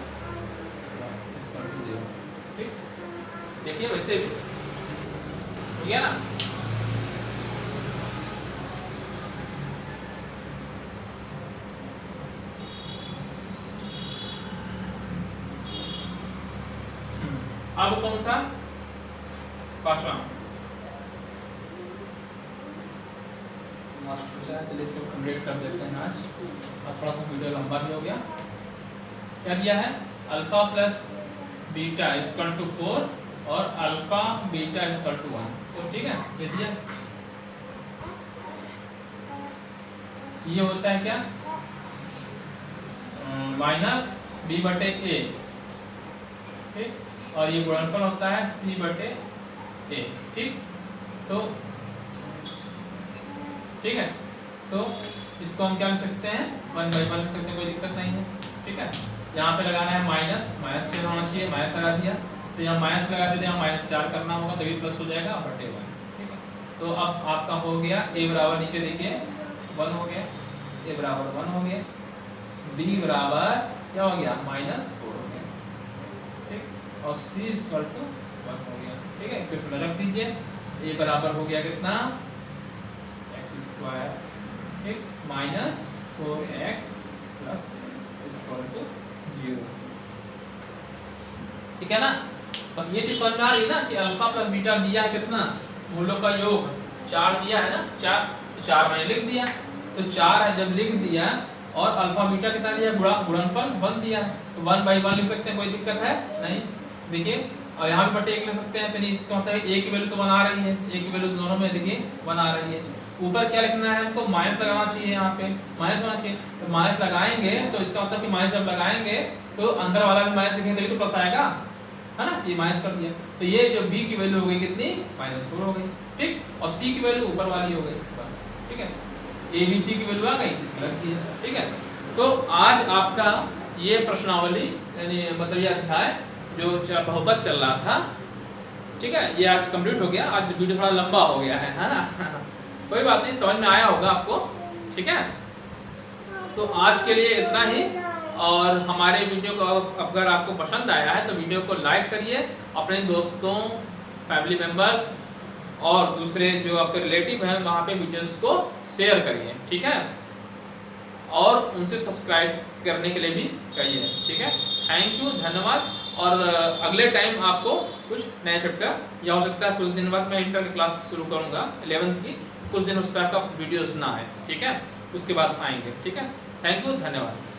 0, ठीक। देखिए वैसे भी हो गया ना। अब कौन सा, पांचवा चलिए इसको कंप्लीट कर देते हैं आज, और थोड़ा सा वीडियो लंबा भी हो गया। क्या दिया है, alpha plus beta equal to 4 और अल्फा बीटा इक्वल टू 1, तो ठीक है, ये दिया। ये होता है क्या, माइनस b/a, ठीक, और ये गुणनफल होता है c/a, ठीक। तो ठीक है, तो इसको हम क्या लिख सकते हैं, 1/1 लिख सकते हैं, कोई दिक्कत नहीं है, ठीक है। यहाँ पे लगाना है माइनस से होना चाहिए, माइनस लगा दिया, तो यहाँ माइनस लगा देते हैं, -4 करना होगा, तभी प्लस हो जाएगा बटे 1, ठीक है। तो अब आपका हो गया a बराबर, नीचे देखिए 1 हो गया, a बराबर 1 हो गया, b बराबर क्या हो गया, -4 हो गया, ठीक, और c इक्वल टू 1 हो गया, ठीक है। इक्वेशन रख दीजिए, a बराबर हो गया कितना, x स्क्वायर, ठीक, -4x प्लस इक्वल टू 0, ठीक है ना। बस ये चीज समझ में आ रही है ना कि अल्फा प्लस बीटा दिया है कितना, मूलों का योग 4 दिया है ना, 4 मैंने लिख दिया, तो 4 है जब लिख दिया, और अल्फा बीटा कितना दिया, गुणनफल 1 दिया, तो 1/1 लिख सकते हैं, कोई दिक्कत है नहीं, देखिए। और यहाँ पे बटे 1 लिख सकते हैं, तो इसका मतलब a की वैल्यू तो 1 आ रही है, a की वैल्यू दोनों में देखिए 1 आ रही है। ऊपर क्या लिखना है हमको, माइनस लगाना चाहिए, यहाँ पे माइनस होना चाहिए, तो माइनस लगाएंगे, तो इसका मतलब कि माइनस जब लगाएंगे तो अंदर वाला भी माइनस लिखेंगे, तो प्लस आएगा, है ना, ये माइनस कर दिया, तो ये जो b की वैल्यू हो गई कितनी, -4 हो गई, ठीक, और c की वैल्यू ऊपर वाली हो गई, ठीक है, ABC की वैल्यू आ गई, रख दिया, ठीक है। तो आज आपका ये प्रश्नावली यानी मतलब ये अध्याय जो बहुपद चल रहा था, ठीक है, ये आज कंप्लीट हो गया। आज वीडियो थोड़ा लंबा हो गया है ना कोई बात नहीं, समझ में आया होगा आपको, ठीक है। तो आज के लिए इतना ही, और हमारे वीडियो को अगर आपको पसंद आया है तो वीडियो को लाइक करिए, अपने दोस्तों, फैमिली मेम्बर्स और दूसरे जो आपके रिलेटिव हैं वहाँ पे वीडियोस को शेयर करिए, ठीक है, और उनसे सब्सक्राइब करने के लिए भी कहिए, ठीक है। थैंक यू, धन्यवाद। और अगले टाइम आपको कुछ नया चैप्टर, या हो सकता है कुछ दिन बाद मैं इंटर की क्लास शुरू करूँगा 11th की, कुछ दिन उस पर आपका वीडियोस ना आए, ठीक है, उसके बाद आएंगे, ठीक है। थैंक यू, धन्यवाद।